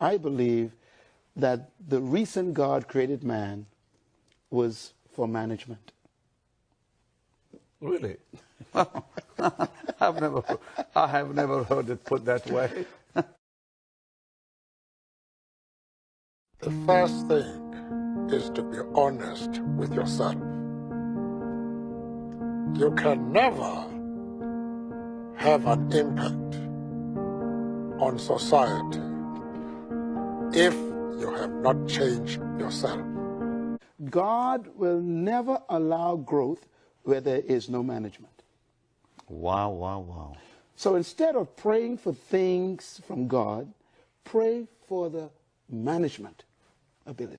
I believe that the recent God created man was for management. Really? I have never heard it put that way. The first thing is to be honest with yourself. You can never have an impact on society if you have not changed yourself. God will never allow growth where there is no management. Wow, wow, wow. So instead of praying for things from God, pray for the management ability.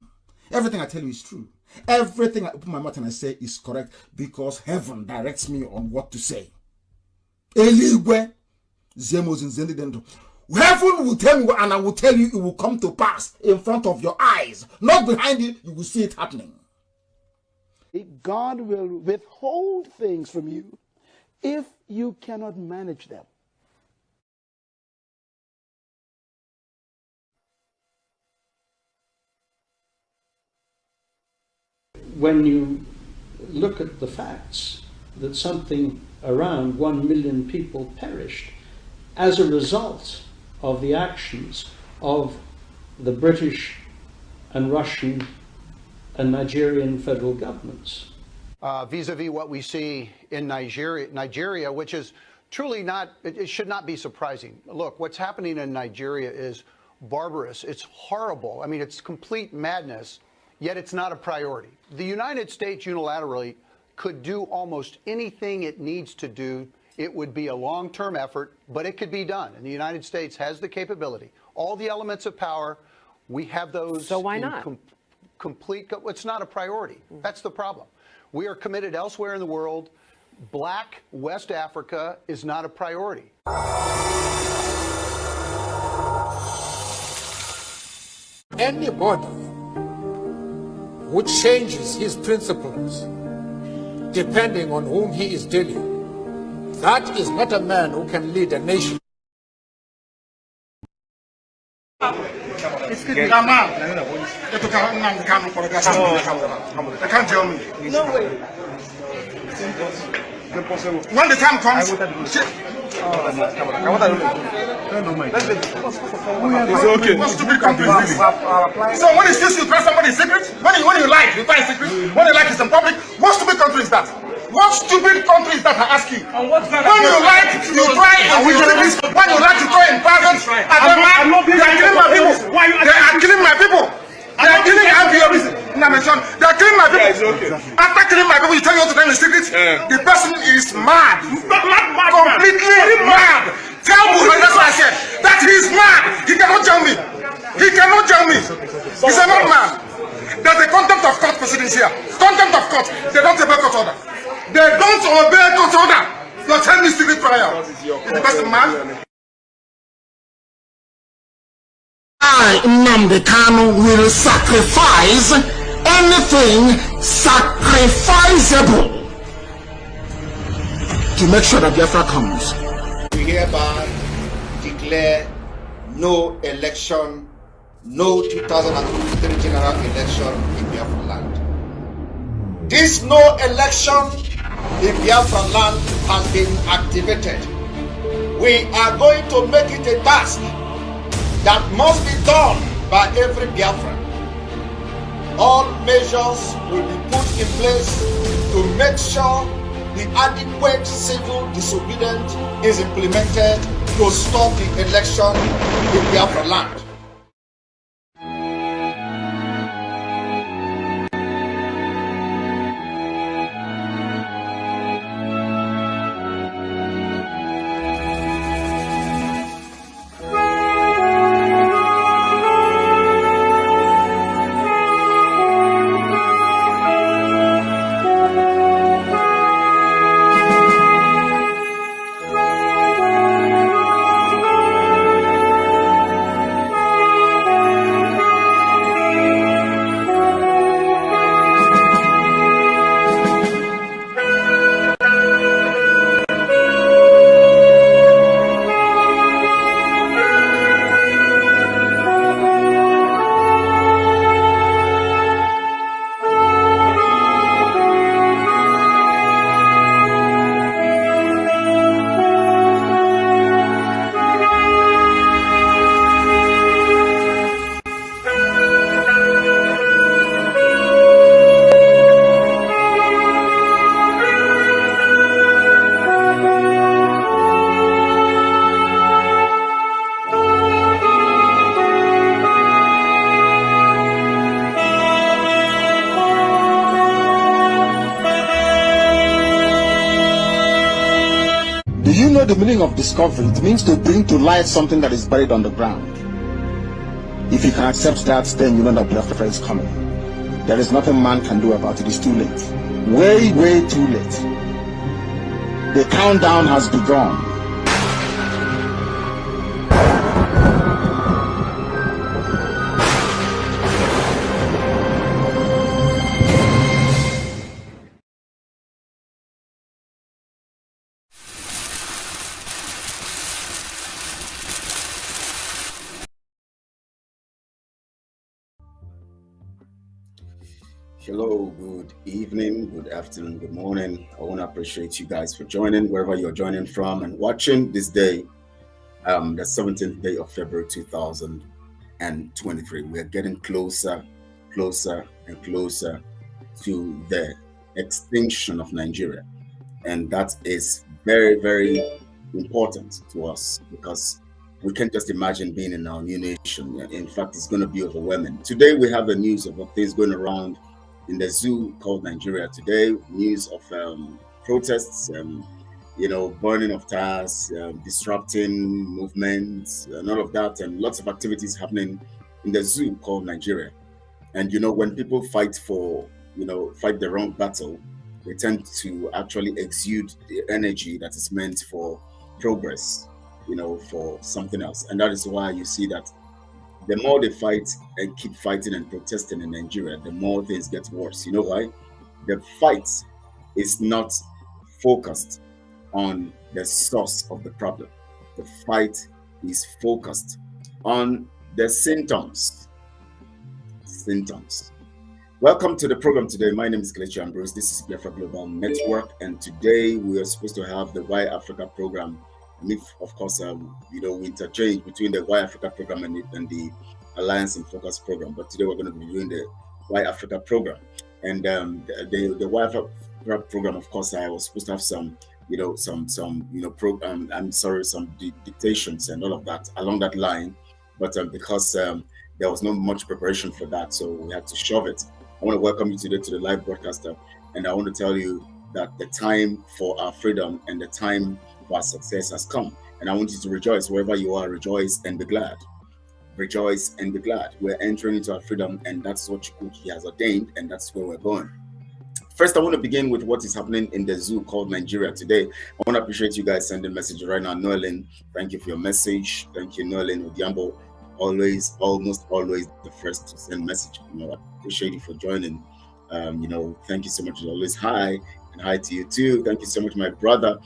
Everything I tell you is true. Everything I open my mouth and I say is correct because heaven directs me on what to say. Heaven will tell me and I will tell you it will come to pass in front of your eyes. Not behind you, you will see it happening. God will withhold things from you if you cannot manage them. When you look at the facts that something around 1 million people perished as a result of the actions of the British and Russian and Nigerian federal governments. Vis-a-vis what we see in Nigeria, which is truly not, it should not be surprising. Look, what's happening in Nigeria is barbarous. It's horrible. I mean, it's complete madness, yet it's not a priority. The United States unilaterally could do almost anything it needs to do. It would be a long-term effort, but it could be done. And the United States has the capability. All the elements of power, we have those. So why not? It's not a priority. That's the problem. We are committed elsewhere in the world. Black West Africa is not a priority. Anybody who changes his principles depending on whom he is dealing, that is not a man who can lead a nation. No way. When the time comes, it's okay. What stupid country is this? So when you see you try somebody's secret, when you like, you try secret. When you like, it's in public. What stupid country is that? What stupid country is that, I ask you? When you like, you try in secret. When you like, you try in private. They are killing my people. They are killing my people. They are killing my people. They are killing my people. After killing my people, you tell me what to tell in secret? The person is mad. Completely mad. Tell Buhari, that's what I said. That he is mad. He cannot tell me. He cannot tell me. He's a madman. There's a contempt of court proceedings here. Contempt of court. They don't obey court order. They don't obey court order. You're telling me secret prayer. Is the person mad? I, Nnamdi Kanu, will sacrifice anything sacrificable to make sure that Biafra comes. We hereby declare no election, no 2023 general election in Biafra land. This no election in Biafra land has been activated. We are going to make it a task that must be done by every Biafran. All measures will be put in place to make sure the adequate civil disobedience is implemented to stop the election in Biafra land. the meaning of discovery? It means to bring to light something that is buried on the ground. If you can accept that, then you know that Biafra is coming. There is nothing man can do about it. It's too late. Way, way too late. The countdown has begun. Hello, good evening, good afternoon, good morning. I want to appreciate you guys for joining wherever you're joining from and watching this day, the 17th day of February 2023. We're getting closer and closer to the extinction of Nigeria. And that is very, very important to us because we can't just imagine being in our new nation. In fact, it's going to be overwhelming. Today, we have the news of what things going around in the zoo called Nigeria today. News of protests, burning of tires, disrupting movements, and all of that, and lots of activities happening in the zoo called Nigeria. And when people fight the wrong battle, they tend to actually exude the energy that is meant for progress, for something else. And that is why you see that the more they fight and keep fighting and protesting in Nigeria, the more things get worse. You know why? The fight is not focused on the source of the problem. The fight is focused on the symptoms. Welcome to the program today. My name is Kelechi Ambrose. This is Biafra Global Network, and today we are supposed to have the Why Africa program. Of course, we interchange between the Why Africa program and the Alliance and Focus program. But today we're going to be doing the Why Africa program. And the Why Africa program, of course, I was supposed to have some dictations and all of that along that line. But because there was not much preparation for that, so we had to shove it. I want to welcome you today to the live broadcaster, and I want to tell you that the time for our freedom and the time for our success has come. And I want you to rejoice wherever you are. Rejoice and be glad. Rejoice and be glad. We're entering into our freedom, and that's what He has ordained, and that's where we're going. First, I want to begin with what is happening in the zoo called Nigeria today. I want to appreciate you guys sending messages right now. Noelin, thank you for your message. Thank you, Noelin. Odiambo, almost always the first to send message. I appreciate you for joining. Thank you so much. Always hi, and hi to you too. Thank you so much, my brother,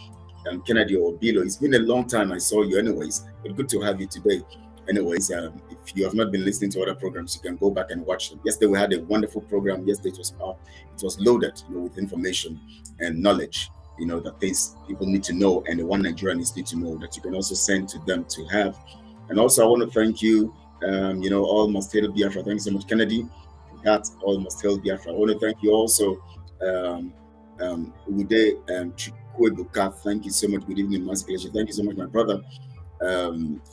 Kennedy Obilo. It's been a long time I saw you anyways, but good to have you today. Anyways, if you have not been listening to other programs, you can go back and watch them. Yesterday we had a wonderful program. Yesterday it was loaded with information and knowledge, that things people need to know, and the one Nigerians need to know that you can also send to them to have. And also I want to thank you, all must hail Biafra. Thank you so much, Kennedy. That all must hail Biafra. I want to thank you also, Ude Chikwebuka. Thank you so much. Good evening, Mazi Nnamdi. Thank you so much, my brother,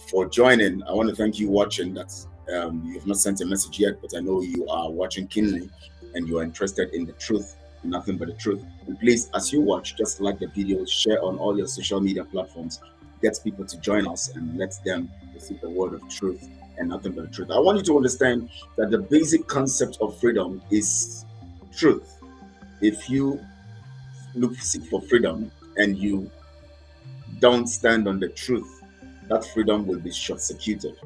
for joining. I want to thank you watching. That you have not sent a message yet, but I know you are watching keenly and you are interested in the truth, nothing but the truth. And please, as you watch, just like the video, share on all your social media platforms. Get people to join us and let them receive the word of truth and nothing but the truth. I want you to understand that the basic concept of freedom is truth. If you seek for freedom and you don't stand on the truth, that freedom will be short-circuited.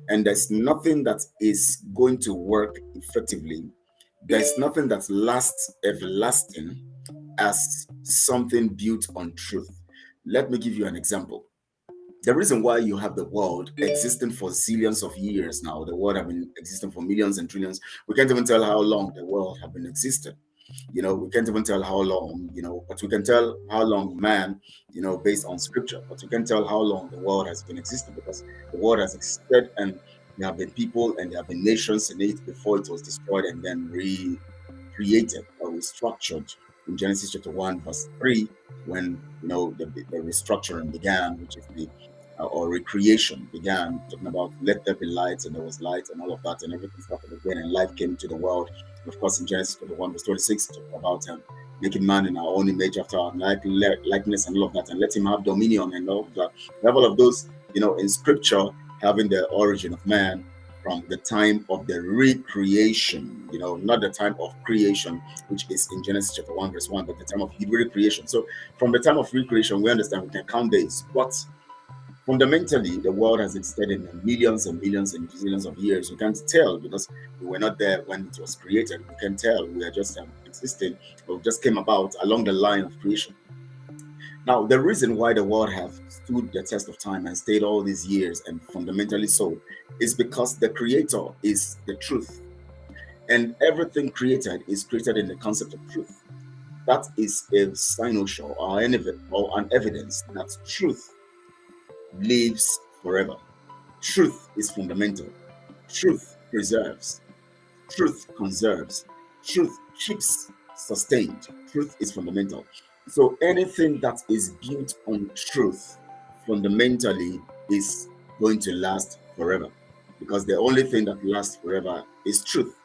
And there's nothing that is going to work effectively. There's nothing that lasts everlasting as something built on truth. Let me give you an example. The reason why you have the world existing for zillions of years now, the world has been existing for millions and trillions. We can't even tell how long the world has been existing. We can't even tell how long, but we can tell how long man, based on scripture, but we can't tell how long the world has been existing, because the world has existed and there have been people and there have been nations in it before it was destroyed and then recreated or restructured in Genesis chapter 1 verse 3, when the restructuring began, which is or recreation began, talking about let there be light, and there was light, and all of that, and everything started again, and life came to the world. Of course, in Genesis chapter 1 verse 26, talking about making man in our own image after our likeness and all of that, and let him have dominion and all of that. We have all of those, in scripture, having the origin of man from the time of the recreation, not the time of creation, which is in Genesis chapter 1, verse 1, but the time of recreation. So from the time of recreation, we understand we can count days, but fundamentally, the world has existed in millions and millions and billions of years. We can't tell because we were not there when it was created. We can tell. We are just existing, or just came about along the line of creation. Now, the reason why the world have stood the test of time and stayed all these years, and fundamentally so, is because the Creator is the truth. And everything created is created in the concept of truth. That is a signal or an evidence that truth lives forever. Truth is fundamental. Truth preserves. Truth conserves. Truth keeps sustained. Truth is fundamental. So anything that is built on truth fundamentally is going to last forever, because the only thing that lasts forever is truth.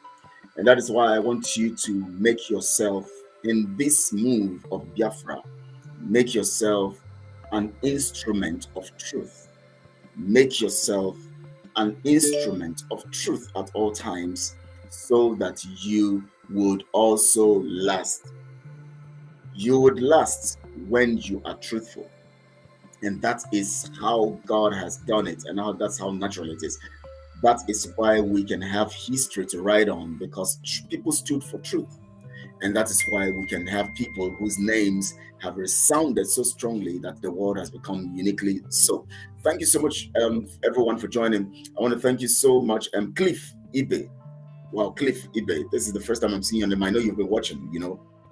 And that is why I want you to make yourself, in this move of Biafra, make yourself an instrument of truth. Make yourself an instrument of truth at all times, so that you would also last. You would last when you are truthful. And that is how God has done it, and that's how natural it is. That is why we can have history to write on, because people stood for truth. And that is why we can have people whose names have resounded so strongly that the world has become uniquely so. Thank you so much, everyone, for joining. I want to thank you so much, Cliff Ibe. Wow, Cliff Ibe. This is the first time I'm seeing you on them. I know you've been watching,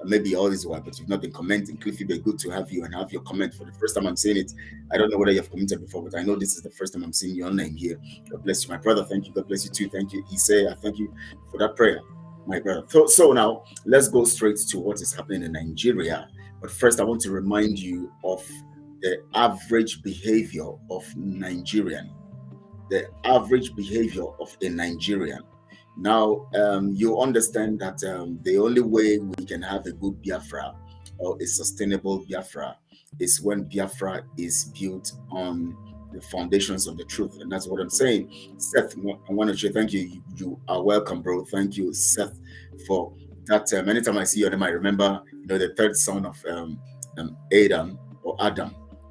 maybe all this while, but you've not been commenting. Cliff Ibe, good to have you and have your comment for the first time I'm seeing it. I don't know whether you've commented before, but I know this is the first time I'm seeing your name here. God bless you, my brother. Thank you. God bless you too. Thank you, Ise. I thank you for that prayer, my brother. So now let's go straight to what is happening in Nigeria. But first, I want to remind you of the average behavior of Nigerian. The average behavior of a Nigerian. Now, you understand that the only way we can have a good Biafra or a sustainable Biafra is when Biafra is built on the foundations of the truth. And that's what I'm saying. Seth, I want to say thank you. You are welcome, bro. Thank you, Seth, for that. Anytime I see your name, I remember, the third son of Adam,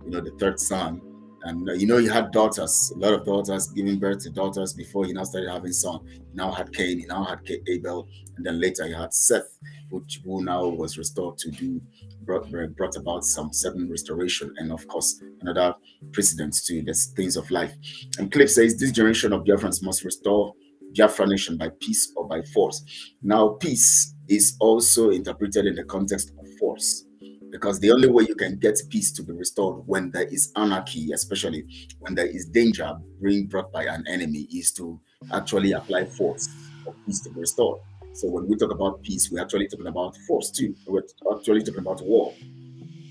the third son. And he had daughters, a lot of daughters, giving birth to daughters before he now started having son. He now had Cain, he now had Abel, and then later he had Seth, who now was restored to brought about some certain restoration, and of course another precedence to the things of life. And Cliff says this generation of Biafrans must restore Biafra nation by peace or by force. Now, peace is also interpreted in the context of force, because the only way you can get peace to be restored when there is anarchy, especially when there is danger being brought by an enemy, is to actually apply force for peace to be restored. So when we talk about peace, we're actually talking about force too. We're actually talking about war.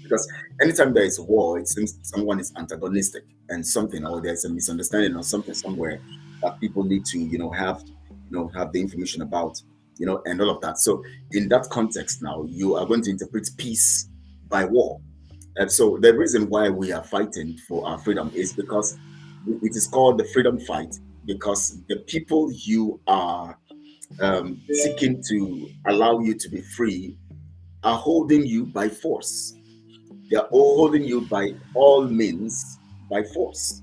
Because anytime there is a war, it seems someone is antagonistic and something, or there's a misunderstanding or something somewhere that people need to, have the information about, and all of that. So in that context now, you are going to interpret peace by war. And so the reason why we are fighting for our freedom is because it is called the freedom fight, because the people you are seeking to allow you to be free are holding you by force. They are holding you by all means by force.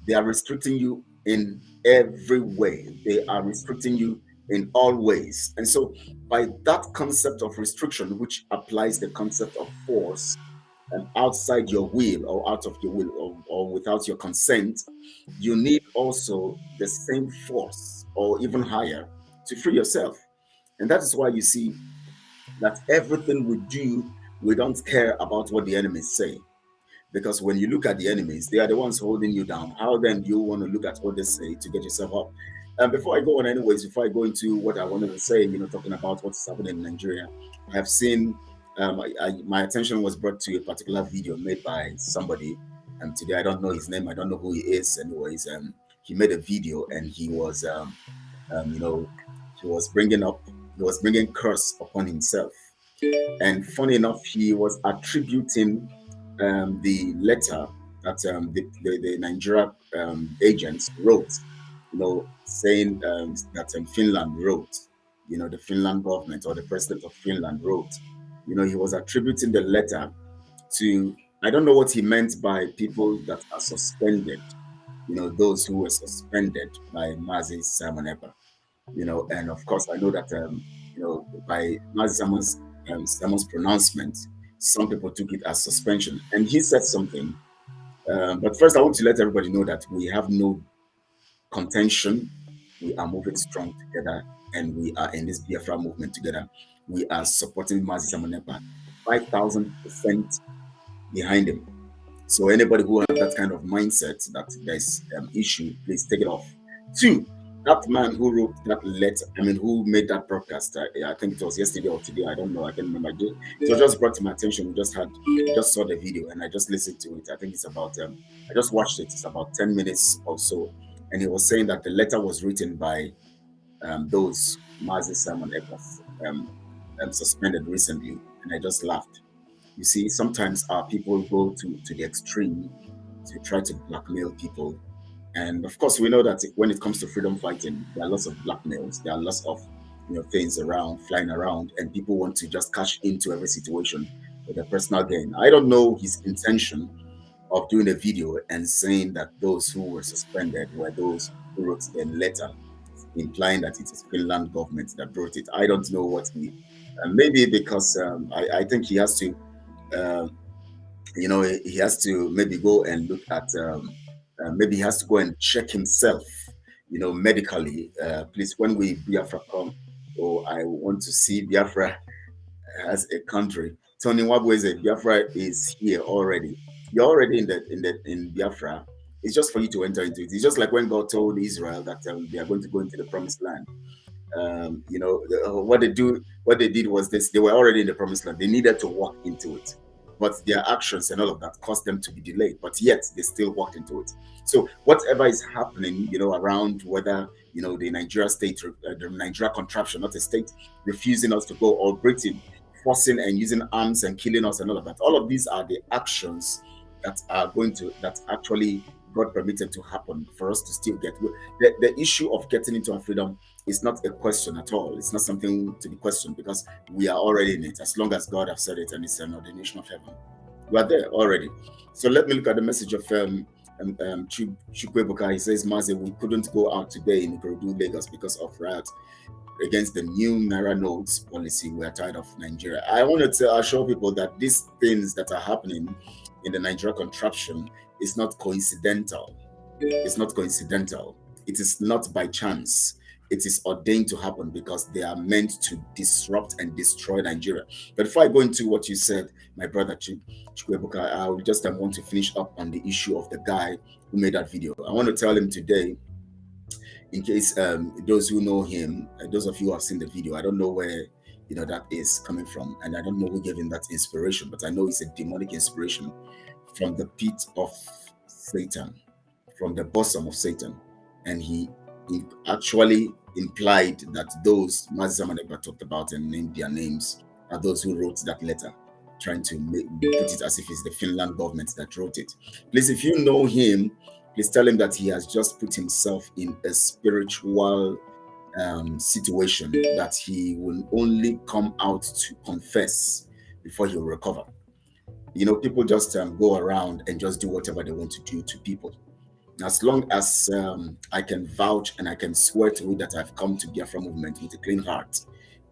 They are restricting you in every way. They are restricting you in all ways. And so by that concept of restriction, which applies the concept of force, and outside your will or out of your will or without your consent, you need also the same force or even higher to free yourself. And that is why you see that everything we do, we don't care about what the enemies say. Because when you look at the enemies, they are the ones holding you down. How then do you want to look at what they say to get yourself up? And before I go on before I go into what I wanted to say, talking about what's happening in Nigeria, I have seen, my attention was brought to a particular video made by somebody. And today, I don't know his name. I don't know who he is. Anyways, he made a video and he was, he was bringing curse upon himself. And funny enough, he was attributing the letter that the Nigeria agents wrote, saying that Finland wrote, the Finland government or the president of Finland wrote, he was attributing the letter to, I don't know what he meant by people that are suspended, those who were suspended by Mazi Nnamdi, and of course I know that, by Mazi Nnamdi's pronouncement, some people took it as suspension. And he said something, but first I want to let everybody know that we have no contention. We are moving strong together, and we are in this Biafra movement together. We are supporting Mazi Nnamdi 5,000% behind him. So anybody who has that kind of mindset that there's issue, please take it off. 2, that man who wrote that letter, who made that broadcast, I think it was yesterday or today, I don't know, I can't remember. So just brought to my attention. We just saw the video and I just listened to it. I think it's about, I just watched it. It's about 10 minutes or so. And he was saying that the letter was written by those Mazi Nnamdi suspended recently. And I just laughed. You see, sometimes our people go to the extreme to try to blackmail people. And of course, we know that when it comes to freedom fighting, there are lots of blackmails. There are lots of things flying around, and people want to just cash into every situation for their personal gain. I don't know his intention of doing a video and saying that those who were suspended were those who wrote the letter, implying that it is Finland government that wrote it. I don't know what he. Maybe because I think he has to. He has to maybe go and look at. Maybe he has to go and check himself, medically. Please, when we Biafra come, I want to see Biafra as a country. Tony Wabweze, Biafra is here already. You're already in Biafra. It's just for you to enter into it. It's just like when God told Israel that they are going to go into the promised land. What they did was this: they were already in the promised land. They needed to walk into it. But their actions and all of that caused them to be delayed, but yet they still walked into it. So whatever is happening, around whether, the Nigeria state, the Nigeria contraption, not a state, refusing us to go, or Britain forcing and using arms and killing us and all of that. All of these are the actions that actually God permitted to happen for us to still get. The issue of getting into our freedom is not a question at all. It's not something to be questioned because we are already in it. As long as God has said it and it's an ordination of heaven, we are there already. So let me look at the message of Chukwebuka. He says, Mazi, we couldn't go out today in Ikorodu, Lagos because of riot against the new Naira notes policy. We are tired of Nigeria. I want to assure people that these things that are happening in the Nigeria contraption is not coincidental. It's not coincidental. It is not by chance. It is ordained to happen because they are meant to disrupt and destroy Nigeria. But before I go into what you said, my brother Chukwebuka, I will just want to finish up on the issue of the guy who made that video. I want to tell him today, in case those who know him, those of you who have seen the video, I don't know where that is coming from, and I don't know who gave him that inspiration, but I know it's a demonic inspiration from the pit of Satan, from the bosom of Satan. And he actually implied that those Mazi Nnamdi talked about and named their names are those who wrote that letter, trying to put it as if it's the Finland government that wrote it. Please, if you know him, please tell him that he has just put himself in a spiritual situation that he will only come out to confess before he'll recover. People just go around and just do whatever they want to do to people. As long as I can vouch and I can swear to it that I've come to Biafra movement with a clean heart,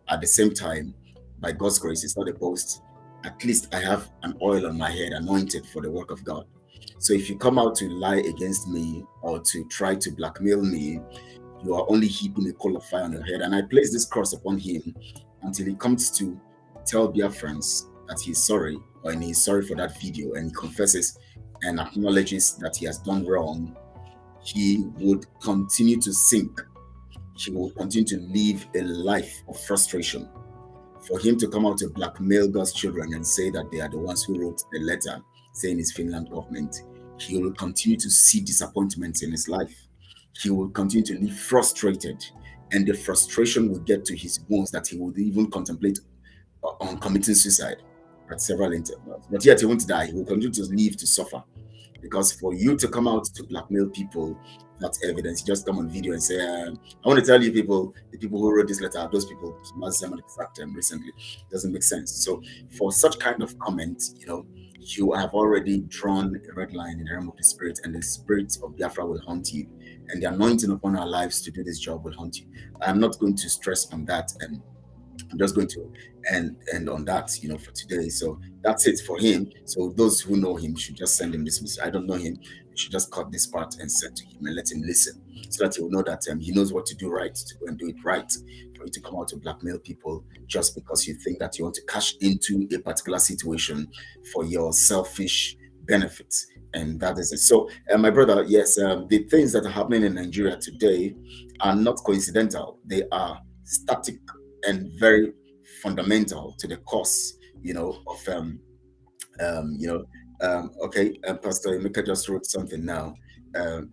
at the same time, by God's grace, it's not a boast. At least I have an oil on my head, anointed for the work of God. So if you come out to lie against me or to try to blackmail me, you are only heaping a coal of fire on your head. And I place this cross upon him until he comes to tell Biafrans that he's sorry, or he's sorry for that video, and he confesses and acknowledges that he has done wrong. He would continue to sink. He will continue to live a life of frustration. For him to come out to blackmail God's children and say that they are the ones who wrote the letter saying it's Finland government, he will continue to see disappointments in his life. He will continue to live frustrated, and the frustration will get to his bones that he would even contemplate on committing suicide at several intervals. But yet he won't die. He will continue to live to suffer. Because for you to come out to blackmail people, that's evidence. You just come on video and say, I want to tell you people, the people who wrote this letter, those people, Mazi Nnamdi Kanu recently, doesn't make sense. So for such kind of comment, you have already drawn a red line in the realm of the spirit, and the spirit of Biafra will haunt you, and the anointing upon our lives to do this job will haunt you. I'm not going to stress on that, and I'm just going to end on that, for today. So that's it for him. So those who know him should just send him this message. I don't know him. You should just cut this part and send to him and let him listen, so that he will know that he knows what to do right, to go and do it right. For you to come out to blackmail people just because you think that you want to cash into a particular situation for your selfish benefits. And that is it. So, my brother, yes, the things that are happening in Nigeria today are not coincidental. They are static and very fundamental to the cause, Pastor Emeka just wrote something now.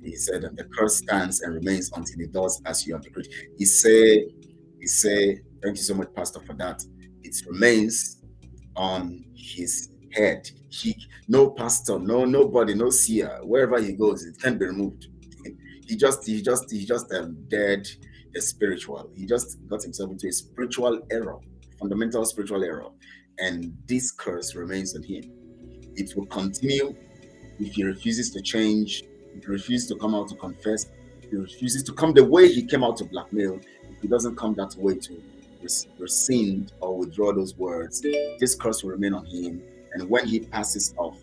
He said that the curse stands and remains until it does as you have decreed. He say, thank you so much, Pastor, for that. It remains on his head. No pastor, nobody, no seer, wherever he goes, it can't be removed. He just dead spiritual. He just got himself into a spiritual error, fundamental spiritual error, and this curse remains on him. It will continue if he refuses to change, if he refuses to come out to confess, if he refuses to come the way he came out to blackmail, if he doesn't come that way to rescind or withdraw those words, this curse will remain on him. And when he passes out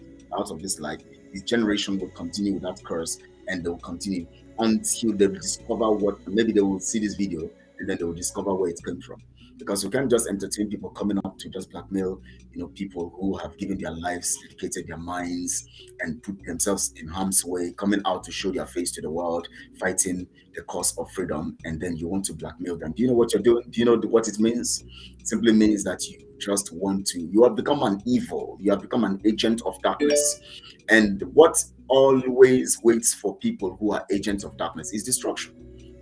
of this life, his generation will continue with that curse, and they will continue until they discover maybe they will see this video and then they will discover where it came from. Because we can't just entertain people coming up to just blackmail, people who have given their lives, dedicated their minds, and put themselves in harm's way, coming out to show their face to the world, fighting the cause of freedom, and then you want to blackmail them. Do you know what you're doing? Do you know what it means? It simply means that you just you have become an evil, you have become an agent of darkness. And what always waits for people who are agents of darkness is destruction.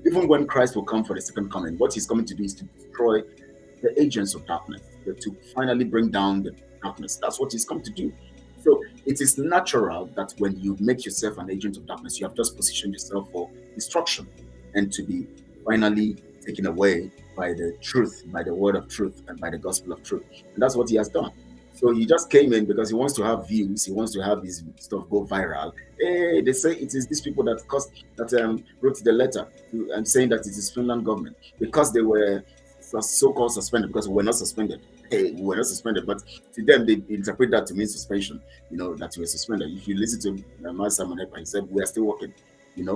Even when Christ will come for the second coming, what he's coming to do is to destroy the agents of darkness, to finally bring down the darkness. That's what he's come to do. So it is natural that when you make yourself an agent of darkness, you have just positioned yourself for destruction and to be finally taken away by the truth, by the word of truth, and by the gospel of truth. And that's what he has done. So he just came in because he wants to have views, he wants to have his stuff go viral. Hey, they say it is these people that wrote the letter and saying that it is Finland government because they were so-called suspended, because we were not suspended. Hey, we were not suspended, but to them they interpret that to mean suspension. That we were suspended. If you listen to Mazi Nnamdi Kanu, he said we are still working. We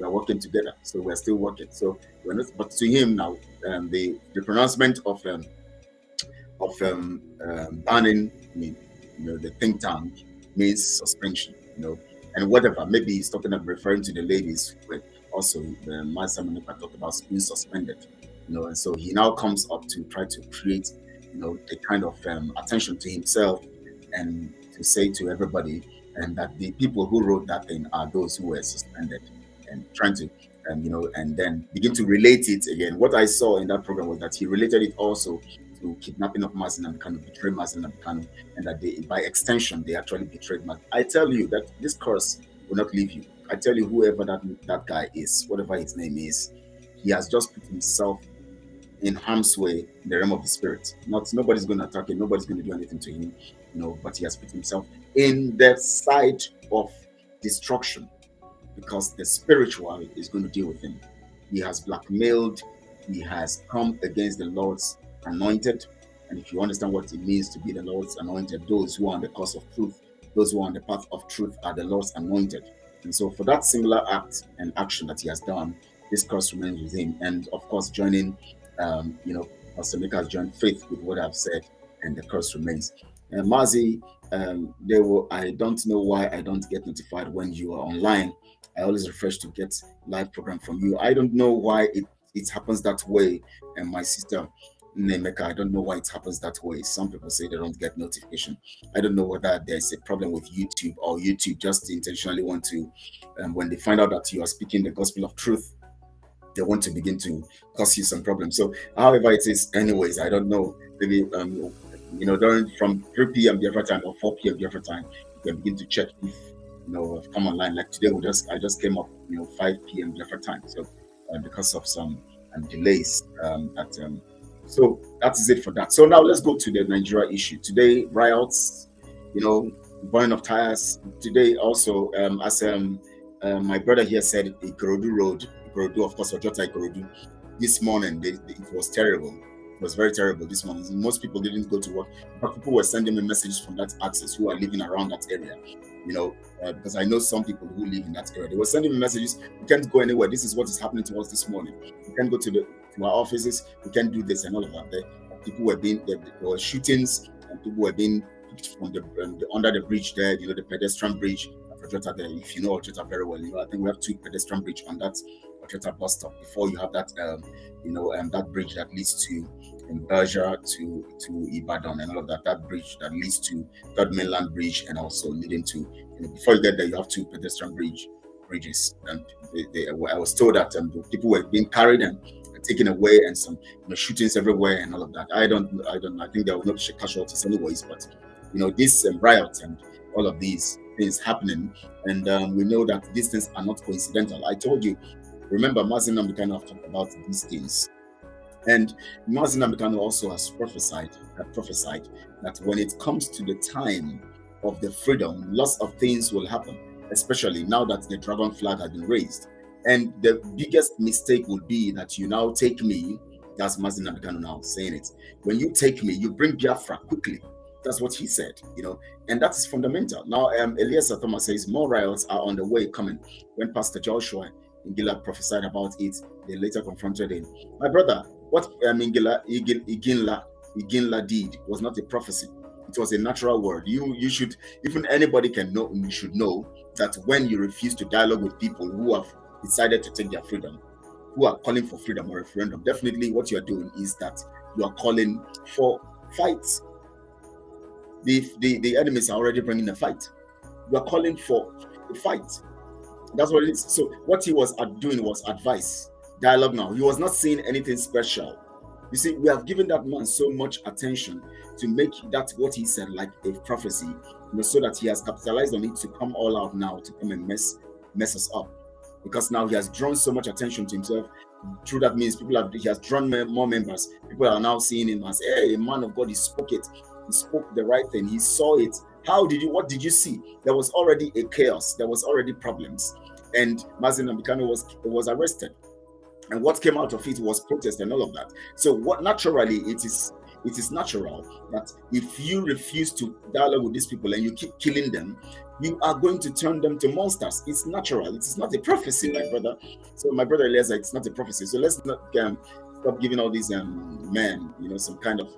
are working together, so we are still working. So we're not. But to him now, the pronouncement of banning, the think tank means suspension. And whatever. Maybe he's referring to the ladies, but also the Mazi Nnamdi Kanu talked about being suspended. And so he now comes up to try to create, the kind of attention to himself and to say to everybody, and that the people who wrote that thing are those who were suspended, and trying to, and then begin to relate it again. What I saw in that program was that he related it also to kidnapping of Mazi Nnamdi Kanu, betraying Mazi Nnamdi Kanu, and that they, by extension, they actually betrayed Mazi. I tell you that this curse will not leave you. I tell you, whoever that guy is, whatever his name is, he has just put himself in harm's way in the realm of the spirit. Nobody's going to attack him, nobody's going to do anything to him, but he has put himself in the side of destruction, because the spiritual is going to deal with him. He has blackmailed, he has come against the Lord's anointed. And if you understand what it means to be the Lord's anointed, those who are on the course of truth, those who are on the path of truth are the Lord's anointed. And so for that similar act and action that he has done, this curse remains with him. And of course, joining, Pastor Emeka has joined faith with what I've said, and the curse remains. Mazi, I don't know why I don't get notified when you are online. I always refresh to get live program from you. I don't know why it happens that way. And my sister Nemeka, I don't know why it happens that way. Some people say they don't get notification. I don't know whether there's a problem with YouTube, or YouTube just intentionally want to, when they find out that you are speaking the gospel of truth, they want to begin to cause you some problems. So however it is, anyways, I don't know. Maybe from 3 p.m. Biafra time or 4 p.m. Biafra time, you can begin to check if have come online. Like today, I just came up 5 p.m. Biafra time. So because of some delays, so that is it for that. So now let's go to the Nigeria issue. Today, riots, burning of tires. Today also, as my brother here said, Ikorodu Road, Ikorodu, of course, Ojota Ikorodu. This morning, it was terrible. It was very terrible this morning. Most people didn't go to work, but people were sending me messages from that access who are living around that area. Because I know some people who live in that area. They were sending me messages. We can't go anywhere. This is what is happening to us this morning. We can't go to our offices. We can't do this and all of that. There were shootings, and people were being picked from under the bridge there. The pedestrian bridge at Ojota there. If you know Ojota very well, I think we have 2 pedestrian bridge on that Ojota bus stop before you have that that bridge that leads to Berger to Ibadan and all of that. That bridge that leads to Third Mainland Bridge and also leading to before you get there, you have 2 pedestrian bridges. And I was told that people were being carried and taken away, and some shootings everywhere and all of that. I think there were no casualties anyways, but this riot and all of these things happening, and we know that these things are not coincidental. I told you, remember, Mazi Nnamdi Kanu have talked about these things, and Mazi Nnamdi Kanu also has prophesied that when it comes to the time of the freedom, lots of things will happen, especially now that the dragon flag has been raised. And the biggest mistake would be that you now take me. That's Mazi Nnamdi Kanu now saying it. When you take me, you bring Biafra quickly. That's what he said, and that is fundamental. Now, Eliezer Thomas says more riots are on the way coming. When Pastor Joshua Iginla prophesied about it, they later confronted him. My brother, what Iginla did was not a prophecy. It was a natural word. You should, even anybody can know, you should know that when you refuse to dialogue with people who have decided to take their freedom, who are calling for freedom or referendum, definitely what you are doing is that you are calling for fights. The enemies are already bringing a fight. You are calling for a fight. That's what it is. So what he was doing was advice, dialogue. Now he was not saying anything special. You see, we have given that man so much attention to make that what he said like a prophecy, so that he has capitalized on it to come all out now to come and mess us up. Because now he has drawn so much attention to himself. Through that means he has drawn more members. People are now seeing him as, hey, a man of God, he spoke it. He spoke the right thing. He saw it. What did you see? There was already a chaos. There was already problems. And Mazi Nnamdi Kanu was arrested. And what came out of it was protest and all of that. So naturally, it is natural that if you refuse to dialogue with these people and you keep killing them, you are going to turn them to monsters. It's natural. It is not a prophecy, my brother. So my brother Eliezer, it's not a prophecy. So let's not stop giving all these men, some kind of,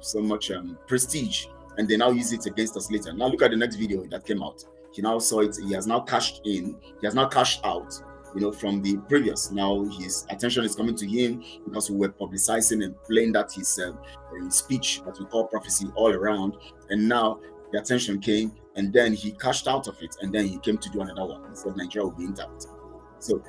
so much prestige, and they now use it against us later. Now look at the next video that came out. He now saw it. He has now cashed in. He has now cashed out, from the previous. Now his attention is coming to him because we were publicizing and playing that his speech that we call prophecy all around. And now the attention came, and then he cashed out of it, and then he came to do another one. He said Nigeria will be intact. So,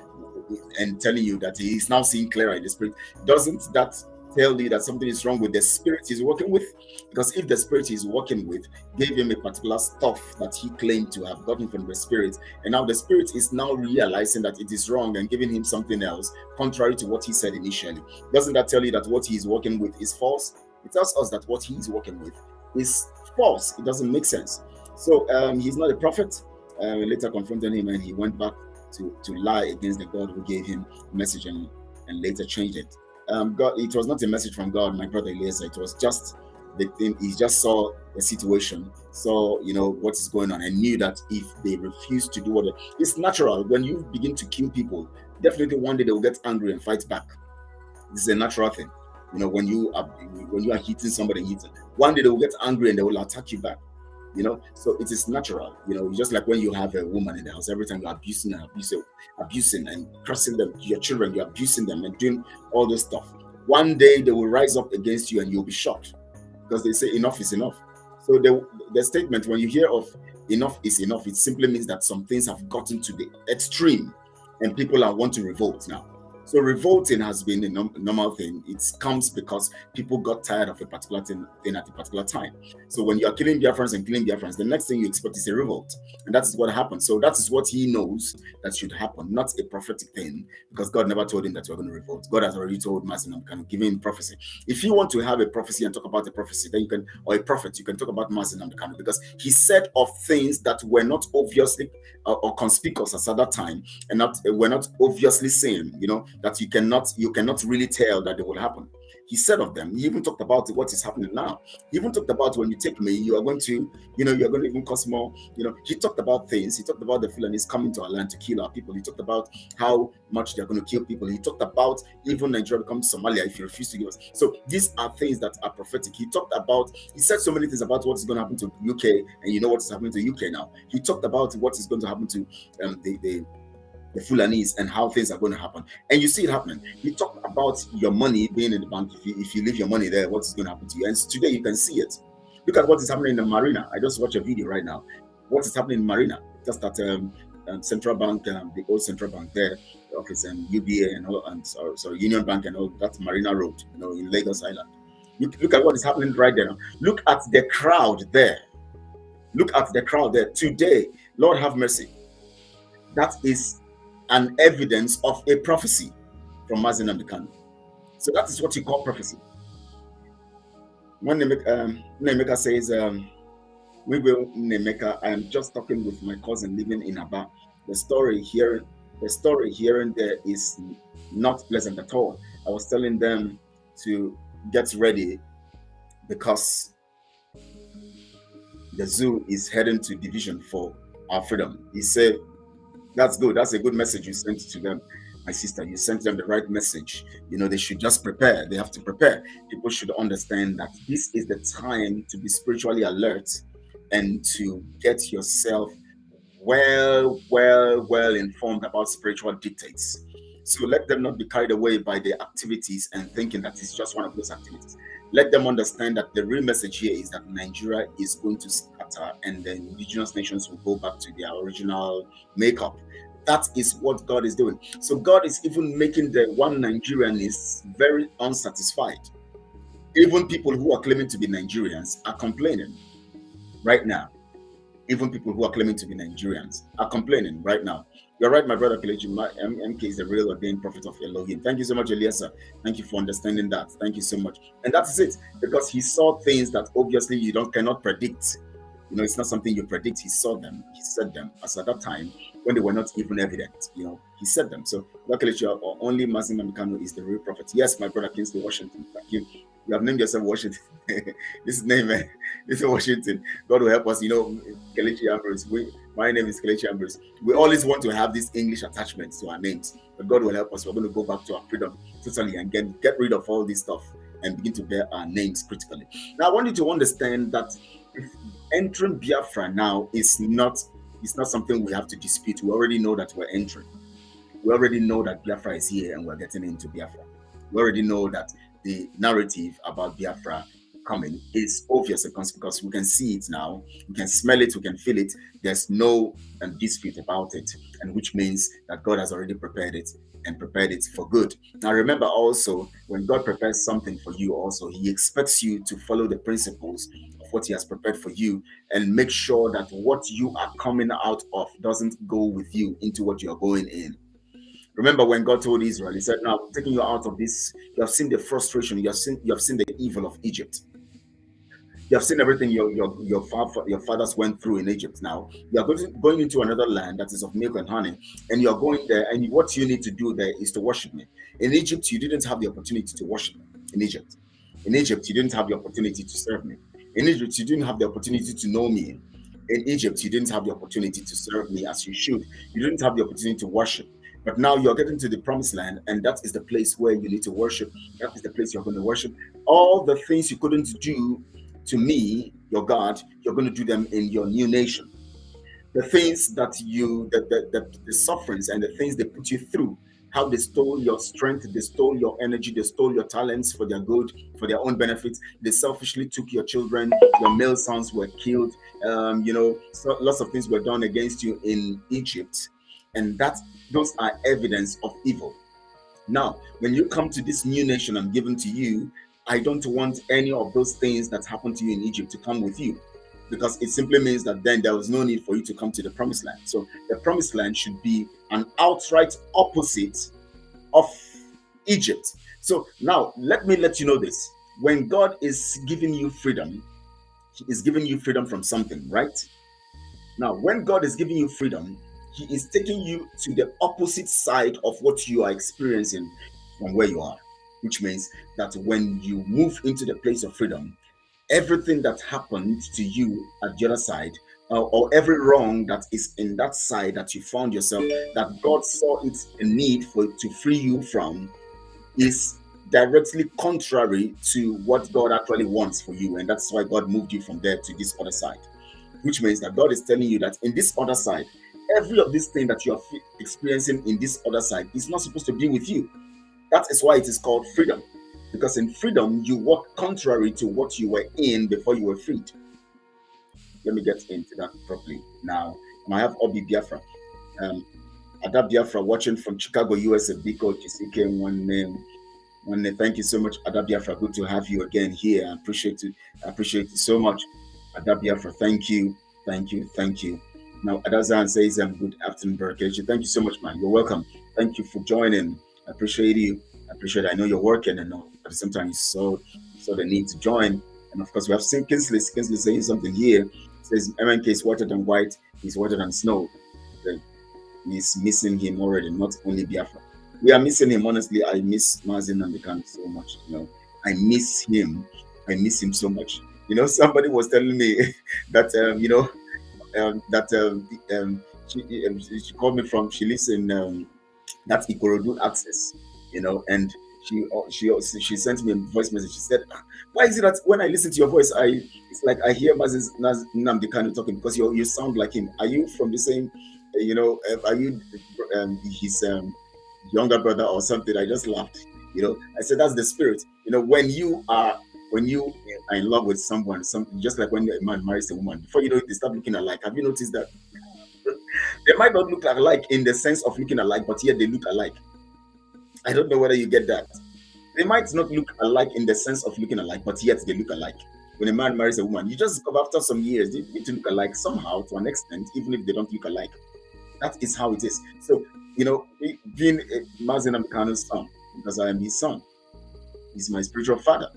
and telling you that he is now seeing clearer in the spirit. Doesn't that tell you that something is wrong with the spirit he's working with? Because if the spirit he's working with gave him a particular stuff that he claimed to have gotten from the spirit, and now the spirit is now realizing that it is wrong and giving him something else contrary to what he said initially, doesn't that tell you that what he is working with is false? It tells us that what he is working with is false. It doesn't make sense. So he's not a prophet. We later confronted him, and he went back to lie against the God who gave him a message and later changed it. God, it was not a message from God, my brother Eliezer. It was just the thing. He just saw the situation, saw what is going on, and knew that if they refuse to do it's natural. When you begin to kill people, definitely one day they will get angry and fight back. This is a natural thing. When you are hitting somebody, one day they will get angry and they will attack you back. So it is natural. Just like when you have a woman in the house, every time you're abusing and cursing them, your children, you're abusing them and doing all this stuff. One day they will rise up against you and you'll be shocked because they say enough is enough. So the statement, when you hear of enough is enough, it simply means that some things have gotten to the extreme and people want to revolt now. So revolting has been a normal thing. It comes because people got tired of a particular thing at a particular time. So when you are killing Biafrans and killing Biafrans, the next thing you expect is a revolt. And that's what happened. So that is what he knows that should happen, not a prophetic thing, because God never told him that you're going to revolt. God has already told Mazi Nnamdi Kanu, giving him prophecy. If you want to have a prophecy and talk about a prophecy, then you can, or a prophet, you can talk about Mazi Nnamdi Kanu, because he said of things that were not obviously or conspicuous at that time, and were not obviously seen, that you cannot really tell that they will happen. He said of them. He even talked about what is happening now. He even talked about, when you take me, you are going to, you're going to even cause more. He talked about things. He talked about the Fulanis coming to our land to kill our people. He talked about how much they're going to kill people. He talked about even Nigeria becoming Somalia if you refuse to give us. So these are things that are prophetic. He said so many things about what is going to happen to UK, and you know what is happening to UK now. He talked about what is going to happen to the Fulanis and how things are going to happen, and you see it happening. He talked about your money being in the bank. If you leave your money there, what is going to happen to you? And today you can see it. Look at what is happening in the marina. I just watched a video right now. What is happening in marina? Just at Central Bank, the old Central Bank there, the office, and UBA and all, and sorry, Union Bank and all that Marina Road, in Lagos Island. Look at what is happening right there. Look at the crowd there. Look at the crowd there today. Lord have mercy. That is an evidence of a prophecy from Mazi Nnamdi Kanu. So that is what you call prophecy. When Nemeka says, we will Nemeka, I am just talking with my cousin living in Aba. The story here and there is not pleasant at all. I was telling them to get ready because the zoo is heading to division for our freedom. He said, that's good. That's a good message you sent to them, my sister. You sent them the right message. They should just prepare. They have to prepare. People should understand that this is the time to be spiritually alert and to get yourself well informed about spiritual dictates. So let them not be carried away by the activities and thinking that it's just one of those activities. Let them understand that the real message here is that Nigeria is going to scatter and the indigenous nations will go back to their original makeup. That is what God is doing. So God is even making the one Nigerianists very unsatisfied. Even people who are claiming to be Nigerians are complaining right now. Even people who are claiming to be Nigerians are complaining right now. You're right, my brother Kelechi. MK is the real ordained prophet of Elohim. Thank you so much, Eliasa. Thank you for understanding that. Thank you so much. And that's it, because he saw things that obviously you cannot predict. It's not something you predict. He saw them. He said them as at that time when they were not even evident. He said them. So, Kelechi, only Mazi Nnamdi Kanu is the real prophet. Yes, my brother Kingsley Washington. Thank you. You have named yourself Washington. This name, this is Washington. God will help us. Kelechi Ambrose. My name is Kelechi Ambrose. We always want to have this English attachment to our names, but God will help us. We're going to go back to our freedom totally and get rid of all this stuff and begin to bear our names critically. Now, I want you to understand that entering Biafra now is not something we have to dispute. We already know that we're entering. We already know that Biafra is here and we're getting into Biafra. We already know that the narrative about Biafra coming is obvious because we can see it now, we can smell it, we can feel it. There's no dispute about it, and which means that God has already prepared it and prepared it for good. Now remember also, when God prepares something for you also, he expects you to follow the principles of what he has prepared for you and make sure that what you are coming out of doesn't go with you into what you're going in. Remember when God told Israel, he said, now taking you out of this, you have seen the frustration, you have seen the evil of Egypt. You have seen everything your fathers went through in Egypt. Now you are going into another land that is of milk and honey, and you are going there, and what you need to do there is to worship me. In Egypt, you didn't have the opportunity to worship me. In Egypt, you didn't have the opportunity to serve me. In Egypt, you didn't have the opportunity to know me. In Egypt, you didn't have the opportunity to serve me as you should. You didn't have the opportunity to worship. But now you're getting to the promised land, and that is the place where you need to worship. That is the place you're going to worship. All the things you couldn't do to me, your God, you're going to do them in your new nation. The things that the sufferings and the things they put you through, how they stole your strength, they stole your energy, they stole your talents for their good, for their own benefit. They selfishly took your children, your male sons were killed. So lots of things were done against you in Egypt. And those are evidence of evil. Now, when you come to this new nation I'm giving to you, I don't want any of those things that happened to you in Egypt to come with you, because it simply means that then there was no need for you to come to the promised land. So the promised land should be an outright opposite of Egypt. So now let me let you know this. When God is giving you freedom, he is giving you freedom from something, right? Now, when God is giving you freedom, he is taking you to the opposite side of what you are experiencing from where you are, which means that when you move into the place of freedom, everything that happened to you at the other side, or every wrong that is in that side that you found yourself, that God saw it a need for to free you from, is directly contrary to what God actually wants for you. And that's why God moved you from there to this other side, which means that God is telling you that in this other side, every of these things that you are experiencing in this other side is not supposed to be with you. That is why it is called freedom, because in freedom you walk contrary to what you were in before you were freed. Let me get into that properly now. I have Obi Biafra, Ada Biafra, watching from Chicago, USA. Biko Chisike, one name. Thank you so much, Ada Biafra. Good to have you again here. I appreciate it so much, Ada Biafra. Thank you. Now, Adazan says, good afternoon, Kelechi. Thank you so much, man. You're welcome. Thank you for joining. I appreciate you. I know you're working, and at the same time, you saw the need to join. And of course, we have seen Kinsley saying something here. It says, MNK is wetter than white, he's wetter than snow. He's missing him already, not only Biafra. We are missing him, honestly. I miss Mazi Nnamdi Kanu so much. I miss him so much. Somebody was telling me that she called me from, she lives in that Ikorodu access, and she sent me a voice message. She said, why is it that when I listen to your voice, it's like I hear Mazi Nnamdi Kanu talking, because you sound like him. Are you from the same, are you his younger brother or something? I just laughed. I said, that's the spirit. When you are in love with someone, just like when a man marries a woman, before you know it, they start looking alike. Have you noticed that? They might not look alike in the sense of looking alike, but yet they look alike. I don't know whether you get that. They might not look alike in the sense of looking alike, but yet they look alike. When a man marries a woman, you just after some years, they need to look alike somehow, to an extent, even if they don't look alike. That is how it is. So, being Mazi Nnamdi Kanu's son, because I am his son, he's my spiritual father.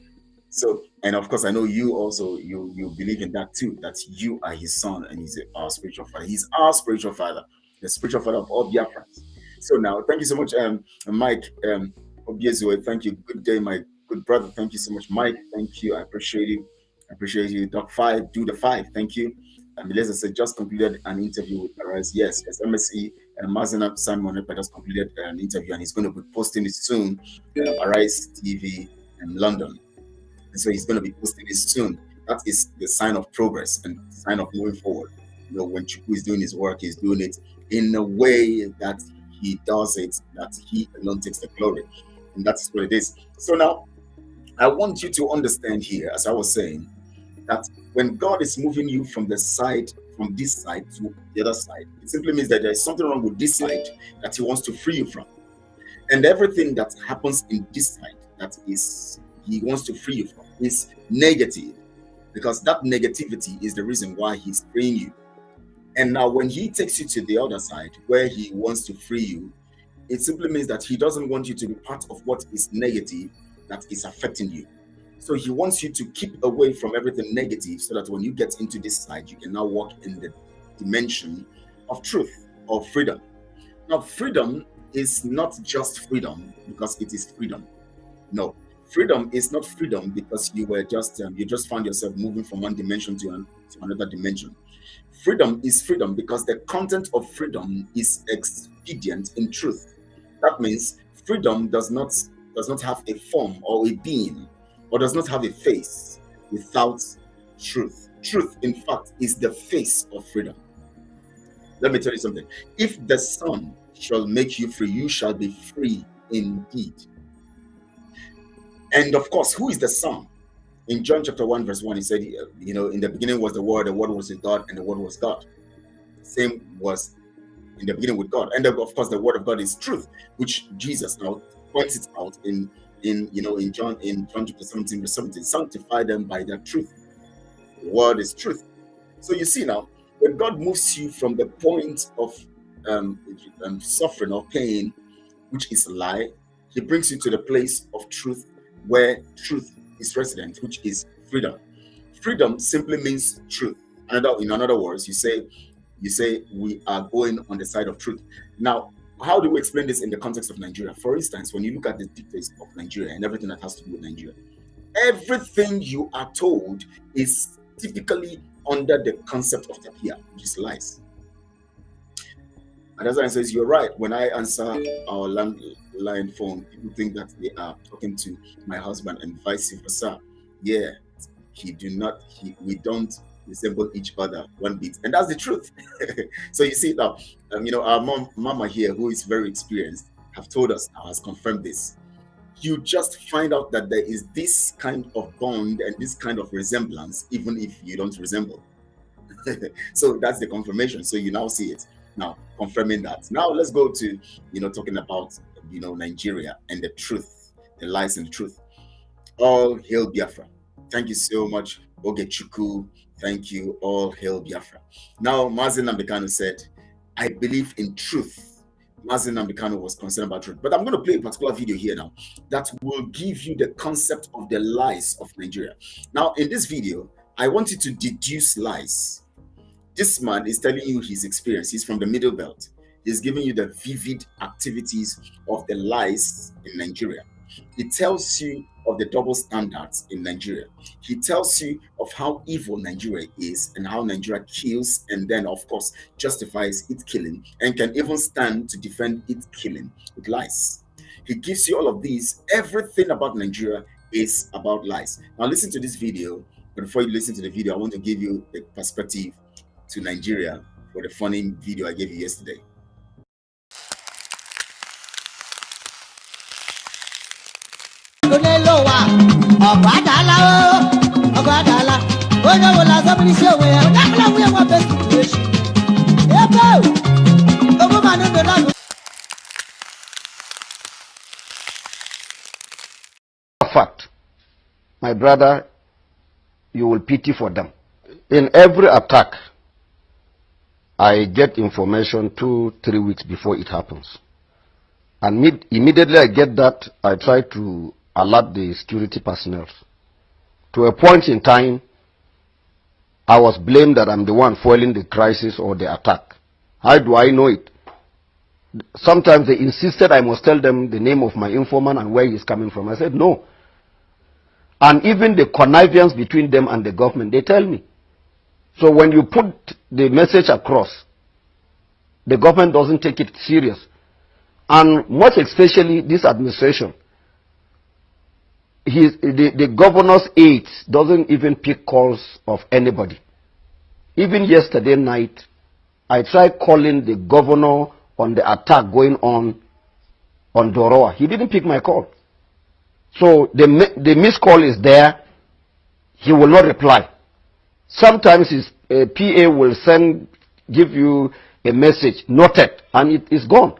So, and of course, I know you also, you believe in that too, that you are his son and he's our spiritual father. He's our spiritual father, the spiritual father of all Biafrans. So now, thank you so much, Mike Obiezue. Thank you. Good day, my good brother. Thank you so much, Mike. Thank you. I appreciate you. Doc 5, do the 5. Thank you. Melissa said, just completed an interview with Arise. Yes, MSE and Mazina Simon just completed an interview, and he's going to be posting it soon. Arise TV in London. And so he's going to be posting it soon. That is the sign of progress and sign of moving forward. When Chukwu is doing his work, he's doing it in a way that he does it, that he alone takes the glory. And that's what it is. So now, I want you to understand here, as I was saying, that when God is moving you from this side to the other side, it simply means that there is something wrong with this side that he wants to free you from. And everything that happens in this side that is he wants to free you from is negative, because that negativity is the reason why he's freeing you. And now when he takes you to the other side where he wants to free you, it simply means that he doesn't want you to be part of what is negative that is affecting you. So he wants you to keep away from everything negative, so that when you get into this side, you can now walk in the dimension of truth, of freedom. Now, freedom is not just freedom because it is freedom. No, freedom is not freedom because you just found yourself moving from one dimension to another dimension. Freedom is freedom because the content of freedom is expedient in truth. That means freedom does not have a form or a being, or does not have a face without truth. Truth, in fact, is the face of freedom. Let me tell you something. If the Son shall make you free, you shall be free indeed. And of course, who is the Son? In John chapter 1, verse 1, he said, in the beginning was the Word was with God, and the Word was God. Same was in the beginning with God. And of course, the Word of God is truth, which Jesus now points it out in John 17 verse 17. Sanctify them by their truth. The word is truth. So you see now, when God moves you from the point of suffering or pain, which is a lie, he brings you to the place of truth, where truth is resident, which is freedom. Freedom simply means truth. In other words, you say we are going on the side of truth. Now, how do we explain this in the context of Nigeria? For instance, when you look at the dictates of Nigeria and everything that has to do with Nigeria, everything you are told is typically under the concept of tapia, which is lies. And as I says, you're right. When I answer our landline phone, people think that they are talking to my husband and vice versa. Yeah, we don't resemble each other one bit, and that's the truth. So you see now, our mama here, who is very experienced, have told us now, has confirmed this. You just find out that there is this kind of bond and this kind of resemblance, even if you don't resemble. So that's the confirmation. So you now see it. Now, confirming that. Now let's go to, talking about, Nigeria and the truth, the lies and the truth. All hail Biafra. Thank you so much, Ogechuku. Thank you. All hail Biafra. Now, Mazi Nnamdi Kanu said, I believe in truth. Mazi Nnamdi Kanu was concerned about truth. But I'm going to play a particular video here now that will give you the concept of the lies of Nigeria. Now, in this video, I want you to deduce lies. This man is telling you his experience. He's from the Middle Belt. He's giving you the vivid activities of the lies in Nigeria. He tells you of the double standards in Nigeria. He tells you of how evil Nigeria is and how Nigeria kills and then, of course, justifies its killing and can even stand to defend its killing with lies. He gives you all of these. Everything about Nigeria is about lies. Now, listen to this video. But before you listen to the video, I want to give you a perspective to Nigeria for the funny video I gave you yesterday. Fact, my brother, you will pity for them. In every attack, I get information 2-3 weeks before it happens. And immediately I get that, I try to alert the security personnel. To a point in time, I was blamed that I'm the one foiling the crisis or the attack. How do I know it? Sometimes they insisted I must tell them the name of my informant and where he's coming from. I said no. And even the connivance between them and the government, they tell me. So when you put the message across, the government doesn't take it serious. And most especially this administration, the governor's aides doesn't even pick calls of anybody. Even yesterday night, I tried calling the governor on the attack going on Doroa. He didn't pick my call. So the missed call is there. He will not reply. Sometimes his PA will give you a message, noted, and it is gone.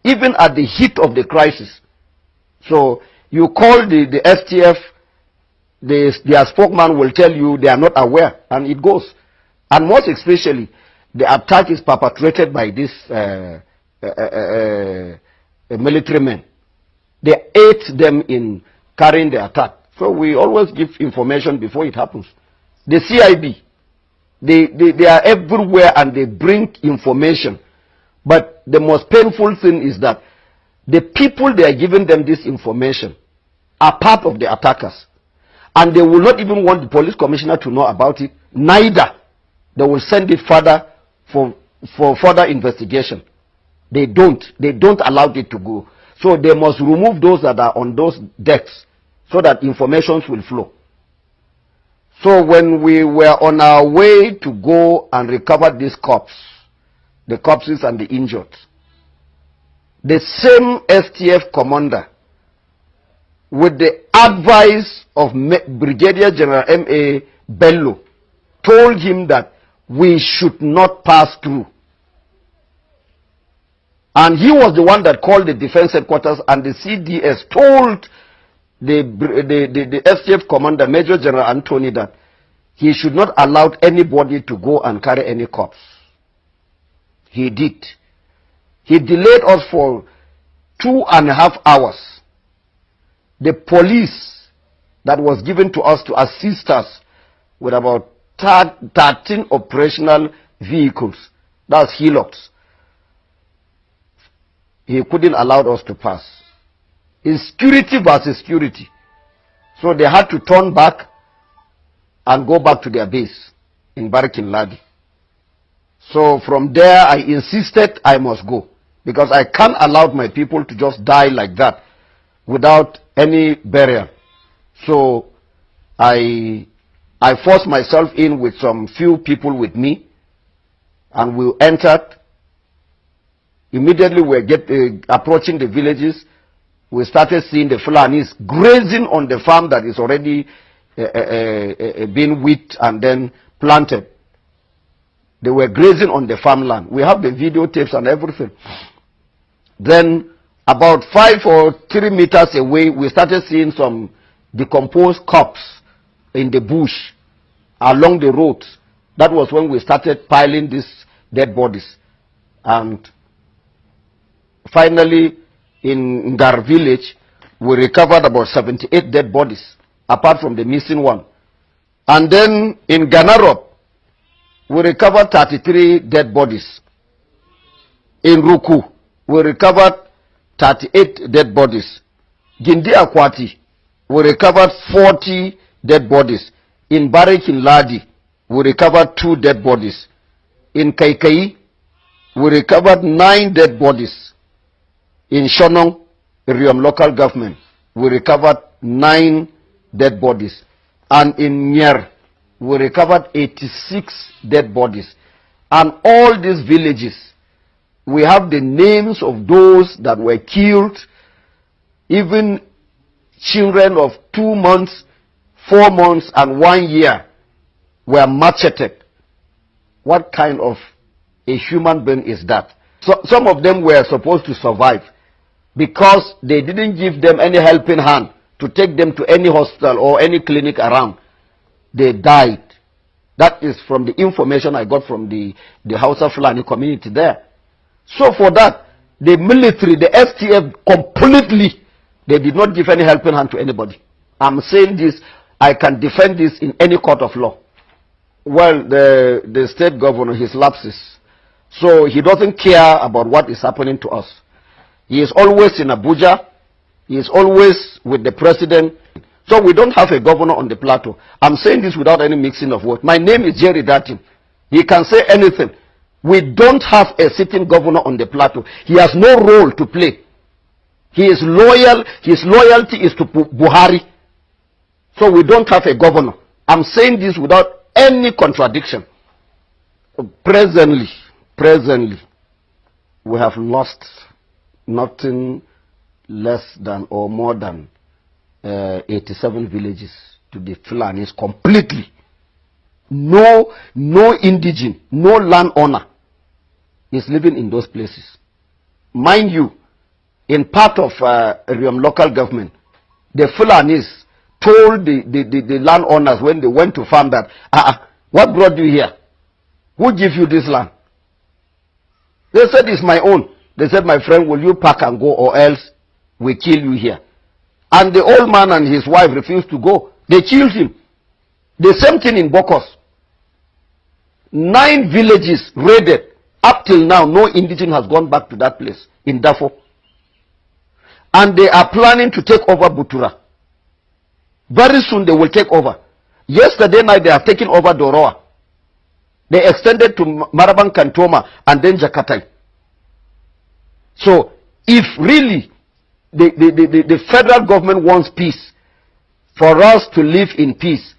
Even at the heat of the crisis. So you call the STF, their spokesman will tell you they are not aware, and it goes. And most especially, the attack is perpetrated by these military men. They aid them in carrying the attack. So we always give information before it happens. The CIB, they are everywhere and they bring information. But the most painful thing is that the people they are giving them this information are part of the attackers. And they will not even want the police commissioner to know about it. Neither. They will send it further for further investigation. They don't allow it to go. So they must remove those that are on those decks so that information will flow. So when we were on our way to go and recover these corpses, the corpses and the injured, the same STF commander, with the advice of Brigadier General M.A. Bello, told him that we should not pass through. And he was the one that called the defense headquarters, and the CDS told the STF commander, Major General Anthony, that he should not allow anybody to go and carry any corpse. He did. He delayed us for 2.5 hours. The police that was given to us to assist us with about 13 operational vehicles, that's Hilux, he couldn't allow us to pass. It's security versus security. So they had to turn back and go back to their base in Barikin Ladi. So from there I insisted I must go, because I can't allow my people to just die like that without any burial. So I forced myself in with some few people with me, and we entered. Immediately we were approaching the villages. We started seeing the Fulanis grazing on the farm that is already been wheat and then planted. They were grazing on the farmland. We have the videotapes and everything. Then about 5 or 3 meters away, we started seeing some decomposed corpses in the bush along the roads. That was when we started piling these dead bodies. And finally, in Ngar village, we recovered about 78 dead bodies, apart from the missing one. And then in Ganarop, we recovered 33 dead bodies. In Ruku, we recovered 38 dead bodies. Gindi Akwati, we recovered 40 dead bodies. In Barikin Ladi, we recovered 2 dead bodies. In Kaikai, we recovered 9 dead bodies. In Shonong, Riom local government, we recovered 9 dead bodies. And in Nyer, we recovered 86 dead bodies. And all these villages, we have the names of those that were killed. Even children of 2 months, 4 months, and 1 year were macheted. What kind of a human being is that? So, some of them were supposed to survive because they didn't give them any helping hand to take them to any hospital or any clinic around. They died. That is from the information I got from the Hausa Fulani community there. So for that, the military, the STF completely, they did not give any helping hand to anybody. I'm saying this, I can defend this in any court of law. Well, the state governor, his lapses. So he doesn't care about what is happening to us. He is always in Abuja. He is always with the president. So we don't have a governor on the plateau. I'm saying this without any mixing of words. My name is Jerry Datin. He can say anything. We don't have a sitting governor on the plateau. He has no role to play. He is loyal. His loyalty is to Buhari. So we don't have a governor. I'm saying this without any contradiction. Presently, we have lost nothing less than or more than 87 villages to the Fulanis completely. No indigene, no landowner is living in those places. Mind you, in part of Riom local government, the Fulanis told the landowners when they went to farm that, what brought you here? Who gave you this land? They said, it's my own. They said, my friend, will you pack and go, or else we kill you here? And the old man and his wife refused to go. They killed him. The same thing in Bokos. 9 villages raided. Up till now, no indigene has gone back to that place in Dafo. And they are planning to take over Butura. Very soon they will take over. Yesterday night they have taken over Doroa. They extended to Marabang Kantoma and then Jakatai. So if really the federal government wants peace, for us to live in peace,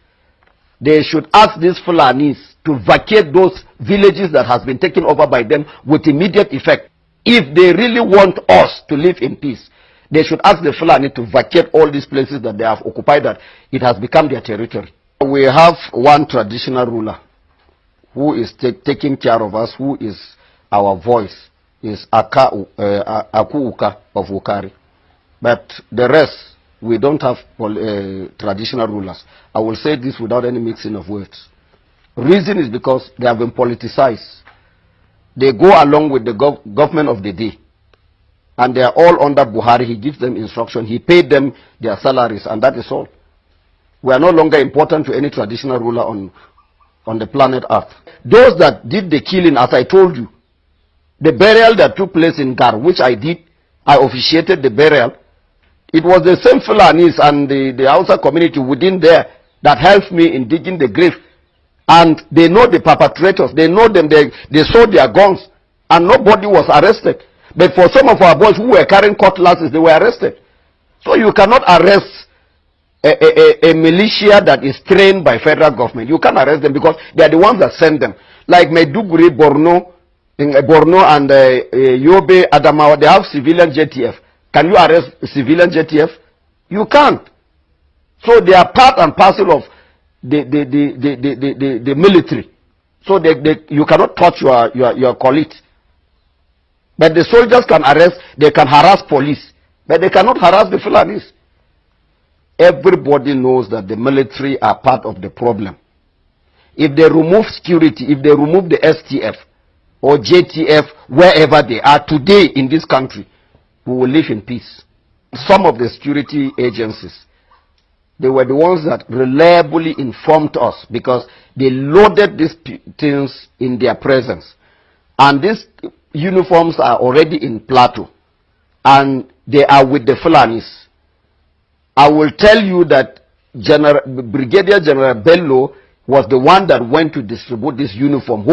they should ask these Fulanis to vacate those villages that has been taken over by them with immediate effect. If they really want us to live in peace, they should ask the Fulani to vacate all these places that they have occupied, that it has become their territory. We have one traditional ruler who is taking care of us, who is our voice is Aku Uka of Ukari. But the rest, we don't have traditional rulers. I will say this without any mixing of words. Reason is because they have been politicized. They go along with the government of the day. And they are all under Buhari. He gives them instruction. He paid them their salaries, and that is all. We are no longer important to any traditional ruler on the planet Earth. Those that did the killing, as I told you, the burial that took place in Gar, which I did, I officiated the burial. It was the same Fulanis and the Hausa community within there that helped me in digging the grave. And they know the perpetrators. They know them. They saw their guns. And nobody was arrested. But for some of our boys who were carrying cutlasses, they were arrested. So you cannot arrest a militia that is trained by federal government. You can't arrest them because they are the ones that send them. Like Maiduguri, Borno and Yobe, Adamawa, they have civilian JTF. Can you arrest civilian JTF? You can't. So they are part and parcel of the military. So you cannot touch your colleagues. But the soldiers can arrest, they can harass police, but they cannot harass the Fulanis. Everybody knows that the military are part of the problem. If they remove security, if they remove the STF or JTF, wherever they are today in this country, we will live in peace. Some of the security agencies, they were the ones that reliably informed us because they loaded these things in their presence. And these uniforms are already in Plateau. And they are with the Fulanis. I will tell you that Brigadier General Bello was the one that went to distribute this uniform.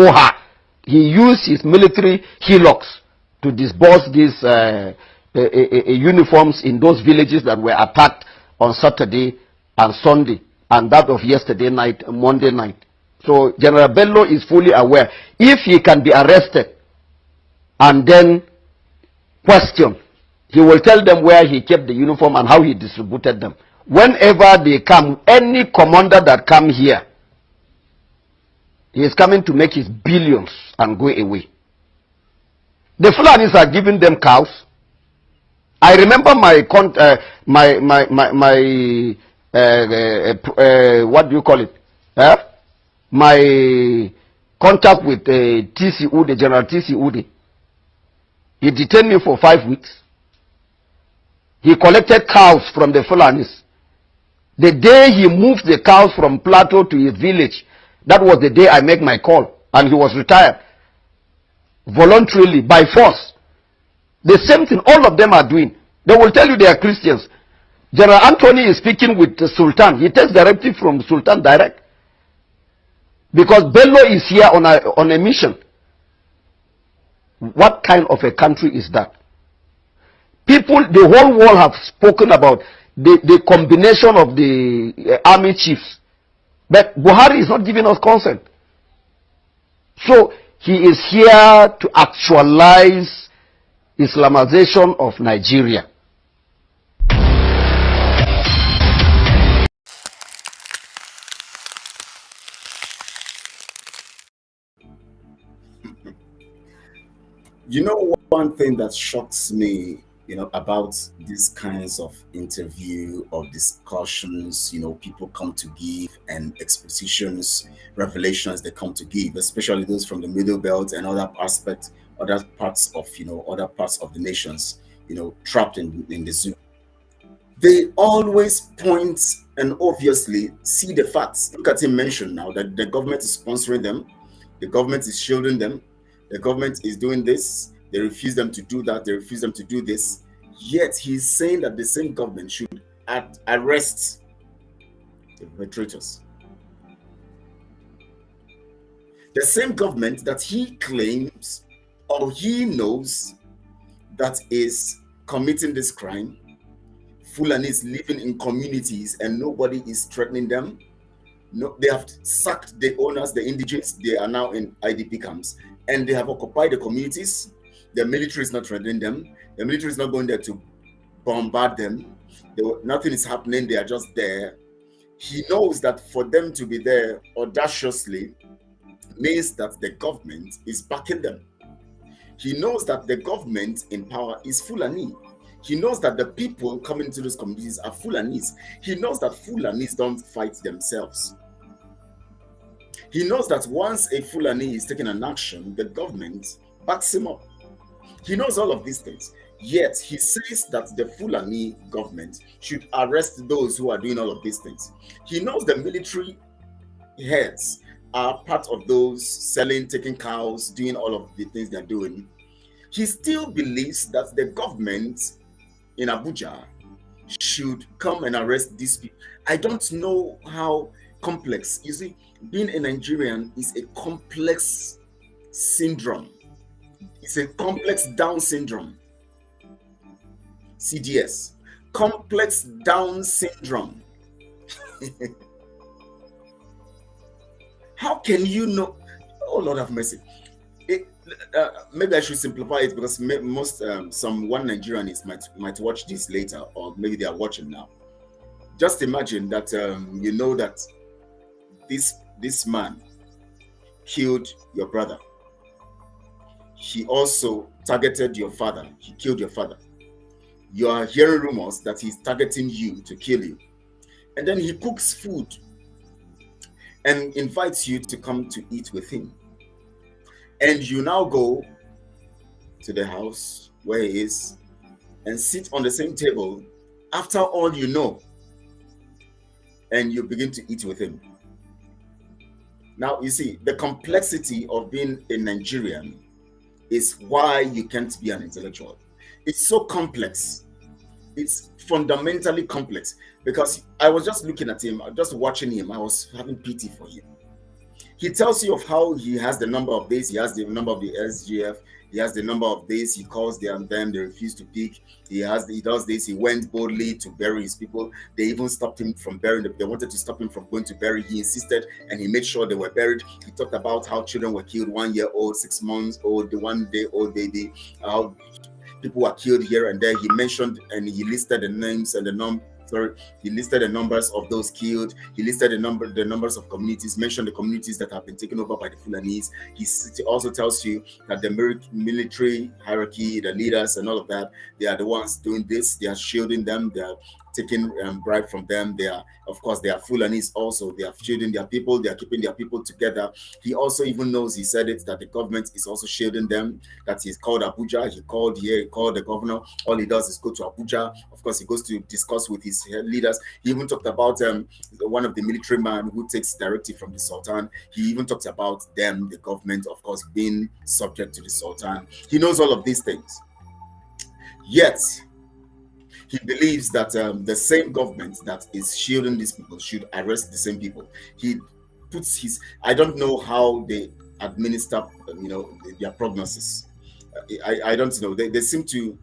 He used his military hillocks to disburse these uniforms in those villages that were attacked on Saturday and Sunday, and that of yesterday night, Monday night. So General Bello is fully aware. If he can be arrested and then questioned, he will tell them where he kept the uniform and how he distributed them. Whenever they come, any commander that come here, he is coming to make his billions and go away. The Fulanis are giving them cows. I remember what do you call it? My contact with T.C. Ude, General T.C. Ude. He detained me for 5 weeks. He collected cows from the Fulanis. The day he moved the cows from Plateau to his village, that was the day I made my call, and he was retired. Voluntarily, by force. The same thing all of them are doing. They will tell you they are Christians. General Anthony is speaking with the Sultan. He takes directive from the Sultan direct. Because Bello is here on a mission. What kind of a country is that? People, the whole world have spoken about the combination of the army chiefs. But Buhari is not giving us consent. So he is here to actualize Islamization of Nigeria. You know, one thing that shocks me, about these kinds of interview or discussions, people come to give, and expositions, revelations they come to give, especially those from the Middle Belt and other parts of the nations, trapped in the zoo. They always point and obviously see the facts. Look at him mention now that the government is sponsoring them, the government is shielding them, the government is doing this, they refuse them to do that, they refuse them to do this. Yet he's saying that the same government should arrest the perpetrators. The same government that he claims or he knows that is committing this crime. Fulanis living in communities and nobody is threatening them. No, they have sacked the owners, the indigenous. They are now in IDP camps and they have occupied the communities. The military is not threatening them. The military is not going there to bombard them. Nothing is happening. They are just there. He knows that for them to be there audaciously means that the government is backing them. He knows that the government in power is Fulani. He knows that the people coming into those communities are Fulanis. He knows that Fulanis don't fight themselves. He knows that once a Fulani is taking an action, the government backs him up. He knows all of these things. Yet he says that the Fulani government should arrest those who are doing all of these things. He knows the military heads are part of those selling, taking cows, doing all of the things they're doing. He still believes that the government in Abuja should come and arrest these people. I don't know how complex. You see, being a Nigerian is a complex syndrome. It's a complex Down syndrome. CDS. Complex Down syndrome. How can you know? Oh, Lord have mercy. Maybe I should simplify it because most one Nigerians might watch this later, or maybe they are watching now. Just imagine that you know that this man killed your brother. He also targeted your father. He killed your father. You are hearing rumors that he's targeting you to kill you, and then he cooks food and invites you to come to eat with him. And you now go to the house where he is and sit on the same table after all you know, and you begin to eat with him. Now, you see, the complexity of being a Nigerian is why you can't be an intellectual. It's so complex. It's fundamentally complex, because I was just looking at him, just watching him, I was having pity for him. He tells you of how he has the number of days, he has the number of the SGF, he has the number of days, he calls them, they refuse to pick. He does this, he went boldly to bury his people. They even stopped him from burying them. They wanted to stop him from going to bury. He insisted, and he made sure they were buried. He talked about how children were killed, 1 year old, 6 months old, the 1 day old baby, how people were killed here and there. He mentioned and he listed the names and he listed the numbers of those killed. He listed the numbers of communities, mentioned the communities that have been taken over by the Fulanis. He also tells you that the military hierarchy, the leaders and all of that, they are the ones doing this. They are shielding them. They are taking bribe from them. They are, of course, they are Fulanis also. They are shielding their people. They are keeping their people together. He also even knows, he said it, that the government is also shielding them, that he's called Abuja. He called here, he called the governor. All he does is go to Abuja. Of course, he goes to discuss with his leaders. He even talked about one of the military men who takes directive from the Sultan. He even talks about them, the government, of course, being subject to the Sultan. He knows all of these things. Yet, he believes that the same government that is shielding these people should arrest the same people. He puts I don't know how they administer, their prognosis. I don't know. They seem to,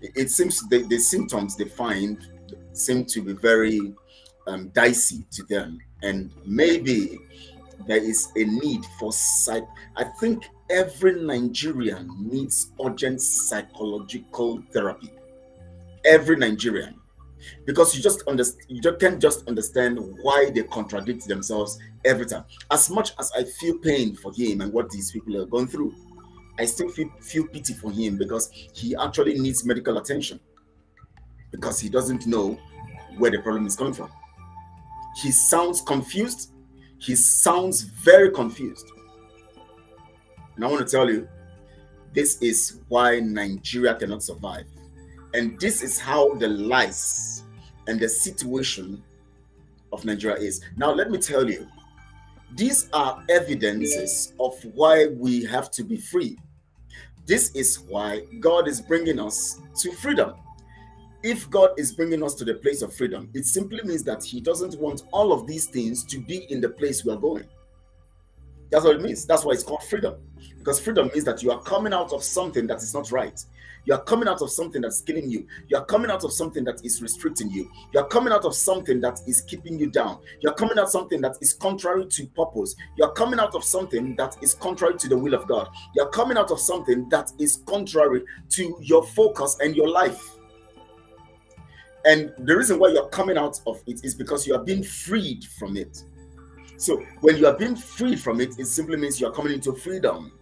it seems the symptoms they find seem to be very dicey to them. And maybe there is a need for I think every Nigerian needs urgent psychological therapy. Every Nigerian, because you can't just understand why they contradict themselves every time. As much as I feel pain for him and what these people are going through, I still feel pity for him, because he actually needs medical attention, because he doesn't know where the problem is coming from. He sounds confused. He sounds very confused. And I want to tell you, this is why Nigeria cannot survive. And this is how the lies and the situation of Nigeria is. Now, let me tell you, these are evidences of why we have to be free. This is why God is bringing us to freedom. If God is bringing us to the place of freedom, it simply means that he doesn't want all of these things to be in the place we are going. That's what it means. That's why it's called freedom. Because freedom means that you are coming out of something that is not right. You are coming out of something that's killing you. You are coming out of something that is restricting you. You are coming out of something that is keeping you down. You are coming out of something that is contrary to purpose. You are coming out of something that is contrary to the will of God. You are coming out of something that is contrary to your focus and your life. And the reason why you are coming out of it is because you are being freed from it. So when you are being freed from it, it simply means you are coming into freedom.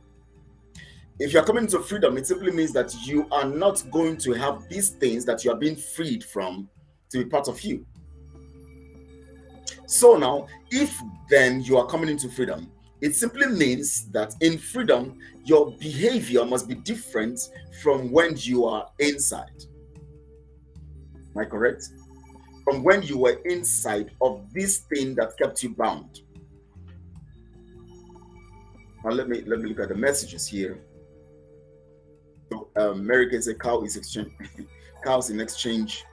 If you are coming to freedom, it simply means that you are not going to have these things that you are being freed from to be part of you. So now, if then you are coming into freedom, it simply means that in freedom, your behavior must be different from when you are inside. Am I correct? From when you were inside of this thing that kept you bound. Now let me look at the messages here. So America is a cow is exchange cows in exchange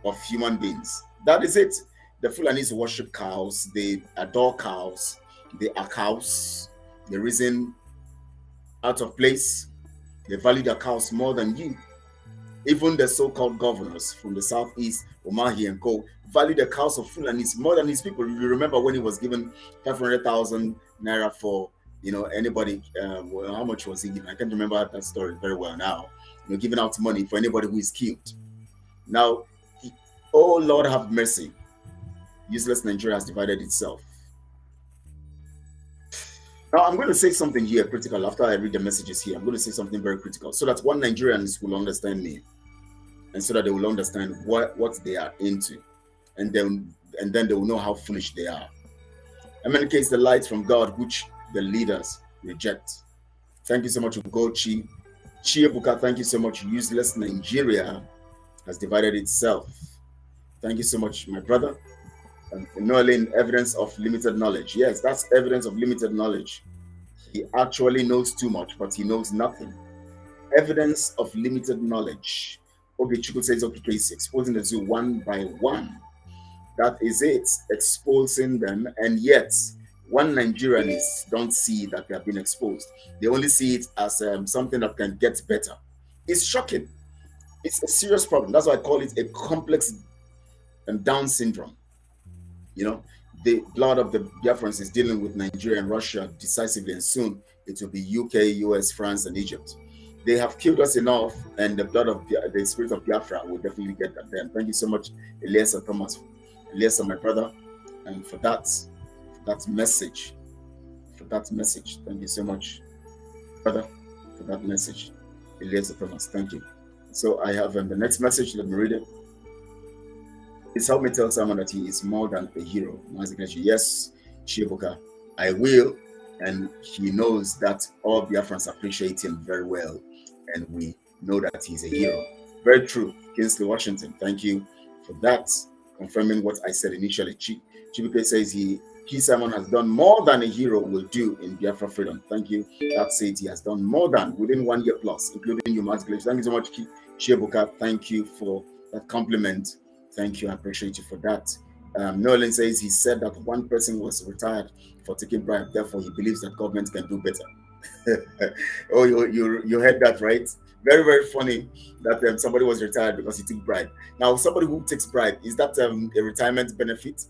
of human beings. That is it. The Fulanis worship cows, they adore cows, they are cows, they reason out of place, they value their cows more than you. Even the so-called governors from the southeast, Omahi and Co, value the cows of Fulanis more than his people. You remember when he was given 500,000 naira for, you know, anybody, how much was he given? I can't remember that story very well now. You know, giving out money for anybody who is killed. Now, oh Lord have mercy. Useless Nigeria has divided itself. Now, I'm going to say something here critical after I read the messages here. I'm going to say something very critical so that one Nigerians will understand me and so that they will understand what they are into. And then they will know how foolish they are. In many cases, the light from God, which the leaders reject. Thank you so much, Ugochi. Chiebuka, thank you so much. Useless Nigeria has divided itself. Thank you so much, my brother. Knowing evidence of limited knowledge. Yes, that's evidence of limited knowledge. He actually knows too much, but he knows nothing. Evidence of limited knowledge. Ogechuku says, okay, case exposing the zoo one by one. That is it, exposing them, and yet one Nigerians don't see that they have been exposed. They only see it as something that can get better. It's shocking. It's a serious problem. That's why I call it a complex Down syndrome. You know, the blood of the Biafrans is dealing with Nigeria and Russia decisively, and soon it will be UK, US, France, and Egypt. They have killed us enough, and the blood of the spirit of Biafra will definitely get at them. Thank you so much, Eliasa Thomas, Eliasa, my brother, and for that message. Thank you so much, brother, for that message, Eliasa Thomas. Thank you. So I have the next message. Let me read it. It's helped me tell someone that he is more than a hero. Yes, Chibuka, I will. And he knows that all Biafrans appreciate him very well. And we know that he's a hero. Very true. Kinsley Washington, thank you for that. Confirming what I said initially. Chibuka says he Simon has done more than a hero will do in Biafra freedom. Thank you. That's it. He has done more than within 1 year plus, including you, Mazi. Thank you so much, Chibuka. Thank you for that compliment. Thank you. I appreciate you for that. Nolan says he said that one person was retired for taking bribe. Therefore, he believes that government can do better. Oh, you heard that, right? Very, very funny that somebody was retired because he took bribe. Now, somebody who takes bribe, is that a retirement benefit?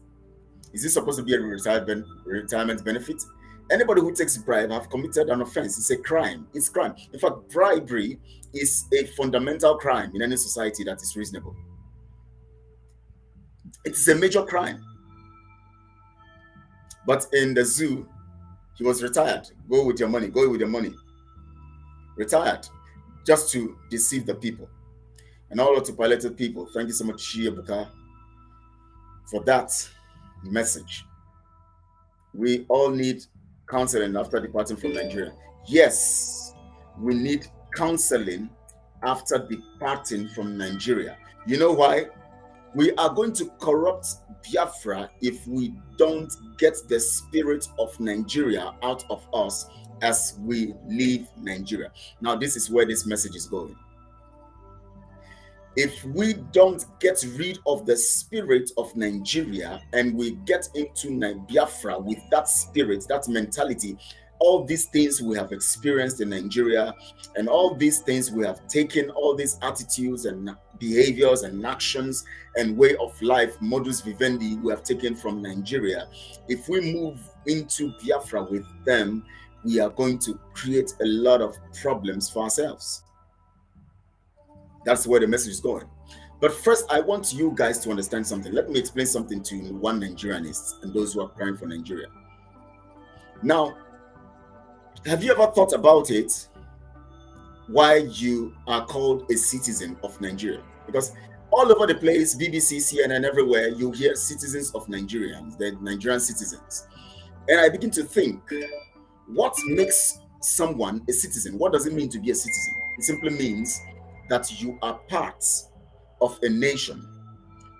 Is this supposed to be a retirement benefit? Anybody who takes bribe have committed an offense. It's a crime. It's crime. In fact, bribery is a fundamental crime in any society that is reasonable. It's a major crime. But in the zoo, he was retired. Go with your money. Go with your money. Retired. Just to deceive the people. And all autopiloted people. Thank you so much, Shia for that message. We all need counseling after departing from Nigeria. Yes, we need counseling after departing from Nigeria. You know why? We are going to corrupt Biafra if we don't get the spirit of Nigeria out of us as we leave Nigeria. Now, this is where this message is going. If we don't get rid of the spirit of Nigeria and we get into Biafra with that spirit, that mentality, all these things we have experienced in Nigeria and all these things we have taken, all these attitudes and behaviors and actions and way of life, modus vivendi we have taken from Nigeria, if we move into Biafra with them, we are going to create a lot of problems for ourselves. That's where the message is going. But first, I want you guys to understand something. Let me explain something to you, one Nigerianists and those who are crying for Nigeria. Now, have you ever thought about it why you are called a citizen of Nigeria. Because all over the place, BBC, CNN, everywhere, you hear citizens of Nigerians, the Nigerian citizens. And I begin to think, what makes someone a citizen? What does it mean to be a citizen? It simply means that you are part of a nation.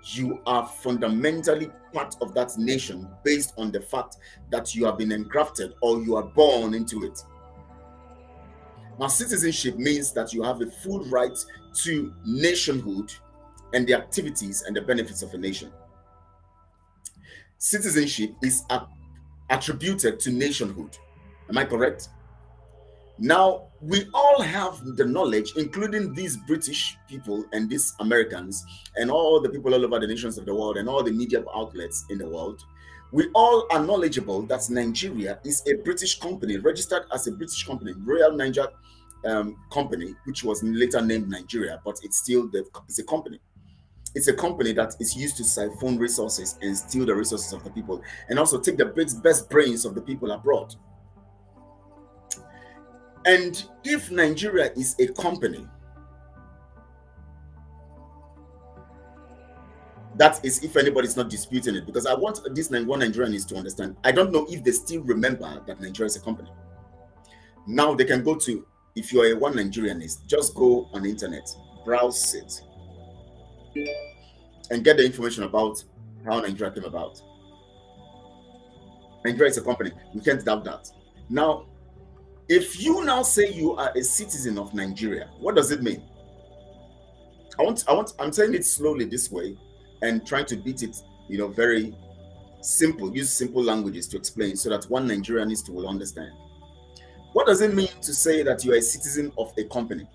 You are fundamentally part of that nation based on the fact that you have been engrafted or you are born into it. Now, citizenship means that you have a full right to nationhood and the activities and the benefits of a nation. Citizenship is attributed to nationhood. Am I correct? Now, we all have the knowledge, including these British people and these Americans and all the people all over the nations of the world and all the media outlets in the world. We all are knowledgeable that Nigeria is a British company, registered as a British company, Royal Niger company, which was later named Nigeria, but it's still it's a company. It's a company that is used to siphon resources and steal the resources of the people, and also take the best brains of the people abroad. And if Nigeria is a company, that is if anybody's not disputing it, because I want this one Nigerians to understand. I don't know if they still remember that Nigeria is a company. Now they can go to, if you are a one Nigerianist, just go on the internet, browse it, and get the information about how Nigeria came about. Nigeria is a company. We can't doubt that. Now, if you now say you are a citizen of Nigeria, what does it mean? I'm saying it slowly this way and trying to beat it, very simple, use simple languages to explain so that one Nigerianist will understand. What does it mean to say that you are a citizen of a company?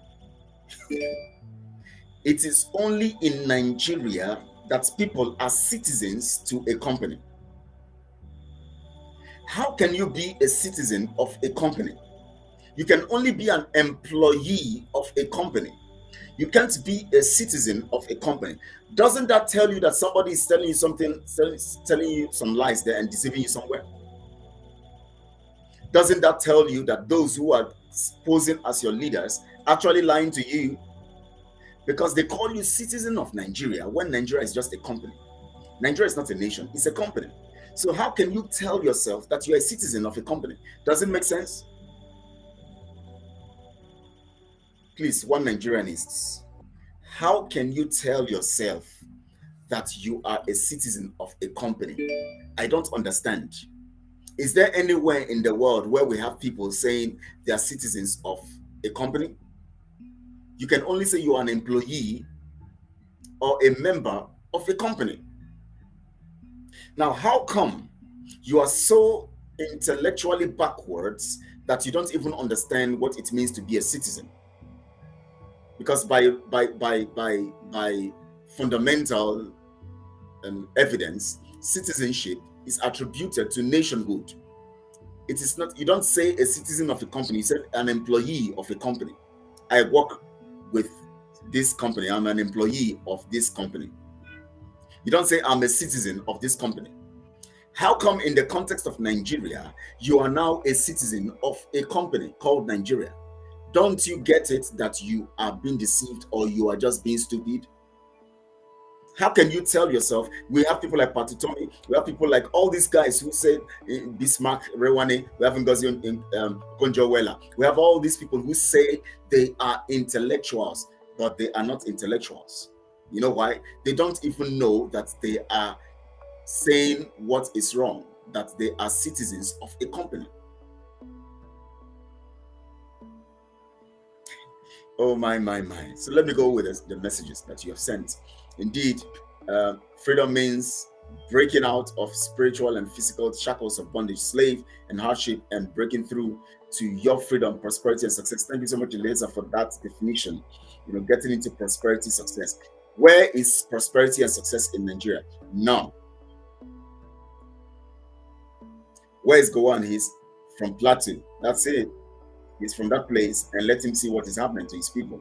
It is only in Nigeria that people are citizens to a company. How can you be a citizen of a company? You can only be an employee of a company. You can't be a citizen of a company. Doesn't that tell you that somebody is telling you something, telling you some lies there and deceiving you somewhere? Doesn't that tell you that those who are posing as your leaders actually lying to you? Because they call you citizen of Nigeria when Nigeria is just a company. Nigeria is not a nation, it's a company. So how can you tell yourself that you're a citizen of a company? Does it make sense? Please, one Nigerianists, how can you tell yourself that you are a citizen of a company? I don't understand. Is there anywhere in the world where we have people saying they are citizens of a company? You can only say you are an employee or a member of a company. Now, how come you are so intellectually backwards that you don't even understand what it means to be a citizen? Because by fundamental evidence, citizenship is attributed to nationhood. It is not, you don't say a citizen of a company, you say an employee of a company. I work with this company, I'm an employee of this company. You don't say I'm a citizen of this company. How come in the context of Nigeria, you are now a citizen of a company called Nigeria? Don't you get it that you are being deceived or you are just being stupid? How can you tell yourself? We have people like Patutomi, we have people like all these guys who said Bismarck, Rewane, we have Ngozi Konjo-Iweala. We have all these people who say they are intellectuals, but they are not intellectuals. You know why? They don't even know that they are saying what is wrong, that they are citizens of a company. Oh my. So let me go with the messages that you have sent. Indeed, freedom means breaking out of spiritual and physical shackles of bondage, slave and hardship, and breaking through to your freedom, prosperity, and success. Thank you so much, Eliza, for that definition. Getting into prosperity, success. Where is prosperity and success in Nigeria? None. Where is Gowon? He's from Plateau. That's it. He's from that place, and let him see what is happening to his people.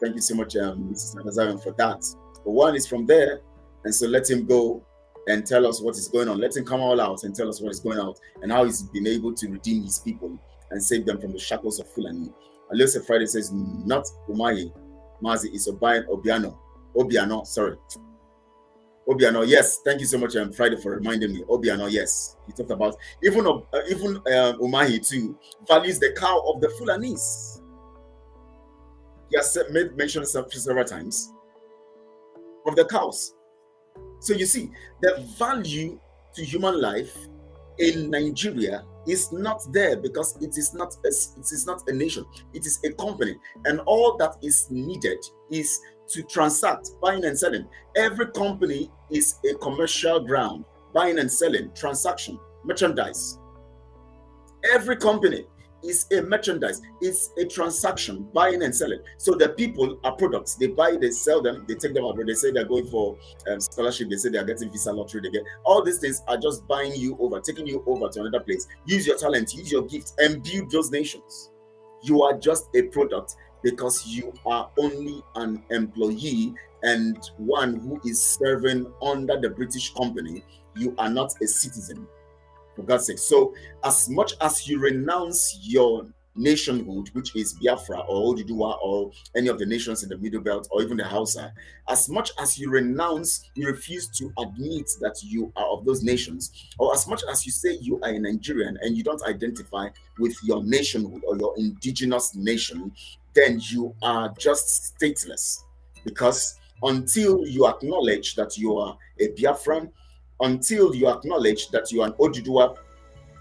Thank you so much, Mrs. Nadazaran, for that. But one is from there, and so let him go and tell us what is going on. Let him come all out and tell us what is going on and how he's been able to redeem his people and save them from the shackles of Fulani. Alicia Friday says, not Umahi. Mazi is Obiano, sorry. Obiano, yes. Thank you so much, Friday, for reminding me. Obiano, yes. He talked about even Umahi too values the cow of the Fulanis. He has made mention several times of the cows. So you see, the value to human life in Nigeria is not there because it is not a nation. It is a company, and all that is needed is to transact, buying and selling. Every company is a commercial ground, buying and selling, transaction, merchandise. Every company is a merchandise, it's a transaction, buying and selling. So the people are products. They buy, they sell them, they take them out. They say they're going for scholarship, they say they're getting visa lottery, they get all these things are just buying you over, taking you over to another place. Use your talent, use your gifts, and build those nations. You are just a product because you are only an employee and one who is serving under the British company. You are not a citizen, for God's sake. So as much as you renounce your nationhood, which is Biafra or Oduduwa or any of the nations in the Middle Belt or even the Hausa, as much as you renounce, you refuse to admit that you are of those nations, or as much as you say you are a Nigerian and you don't identify with your nationhood or your indigenous nation, then you are just stateless. Because until you acknowledge that you are a Biafran, until you acknowledge that you are an Oduduwa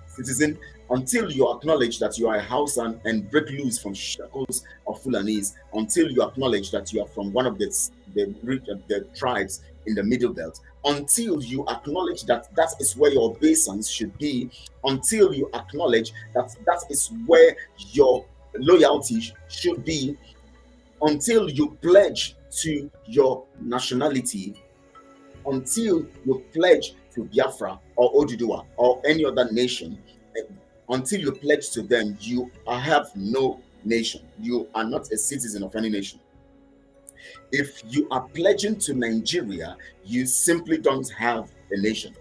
citizen, until you acknowledge that you are a Hausan and break loose from shackles of Fulanese, until you acknowledge that you are from one of the tribes in the Middle Belt, until you acknowledge that that is where your obeisance should be, until you acknowledge that that is where your loyalty should be, until you pledge to your nationality, until you pledge to Biafra or Oduduwa or any other nation, until you pledge to them, you have no nation. You are not a citizen of any nation. If you are pledging to Nigeria, you simply don't have a nation.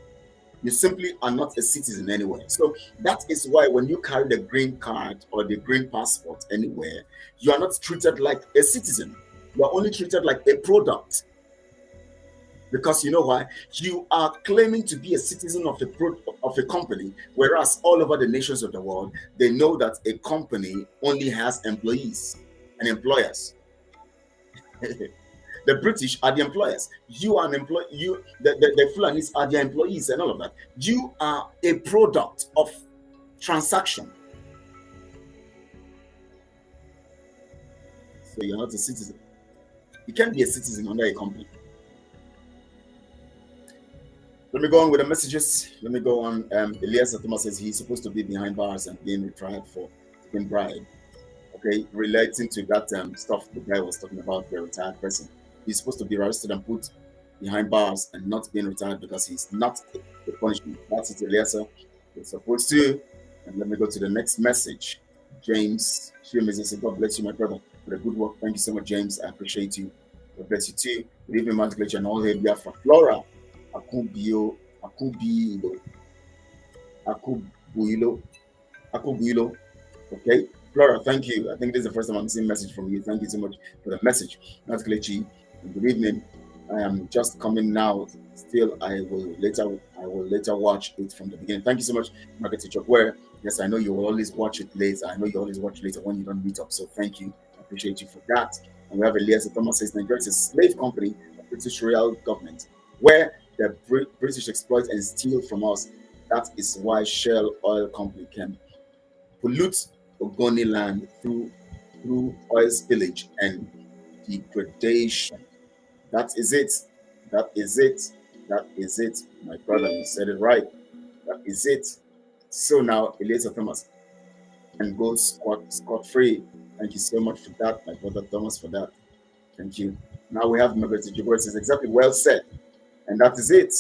You simply are not a citizen anywhere. So that is why when you carry the green card or the green passport anywhere, you are not treated like a citizen. You are only treated like a product. Because you know why? You are claiming to be a citizen of a company, whereas all over the nations of the world, they know that a company only has employees and employers. The British are the employers. You are an employee. The Fulanis are their employees and all of that. You are a product of transaction. So you're not a citizen. You can't be a citizen under a company. Let me go on with the messages. Let me go on. Elias Thomas says he's supposed to be behind bars and being retried for taking bribe. Okay, relating to that stuff the guy was talking about, the retired person. He's supposed to be arrested and put behind bars and not being retired because he's not the punishment. That's it, Elias. He's supposed to. And let me go to the next message. James, God bless you, my brother, for the good work. Thank you so much, James. I appreciate you. God bless you too. Good evening, Mazi Nnamdi Kanu, and all hail Biafra. Flora. Akubuilo. Okay, Flora, thank you. I think this is the first time I'm seeing a message from you. Thank you so much for the message. That's Kelechi. Good evening. I am just coming now. Still, I will later watch it from the beginning. Thank you so much, Market Teacher. Where yes, I know you will always watch it later. I know you always watch later when you don't meet up. So thank you. I appreciate you for that. And we have Elias Thomas says Nigeria is a slave company of British royal government, where the British exploit and steal from us. That is why Shell Oil Company can pollute Ogoni land through oil spillage and degradation. That is it. That is it. That is it. My brother, you said it right. That is it. So now, Elias Thomas and go scot-free. Thank you so much for that, my brother Thomas, for that. Thank you. Now we have Margaret Ojibwe says exactly well said. And that is it.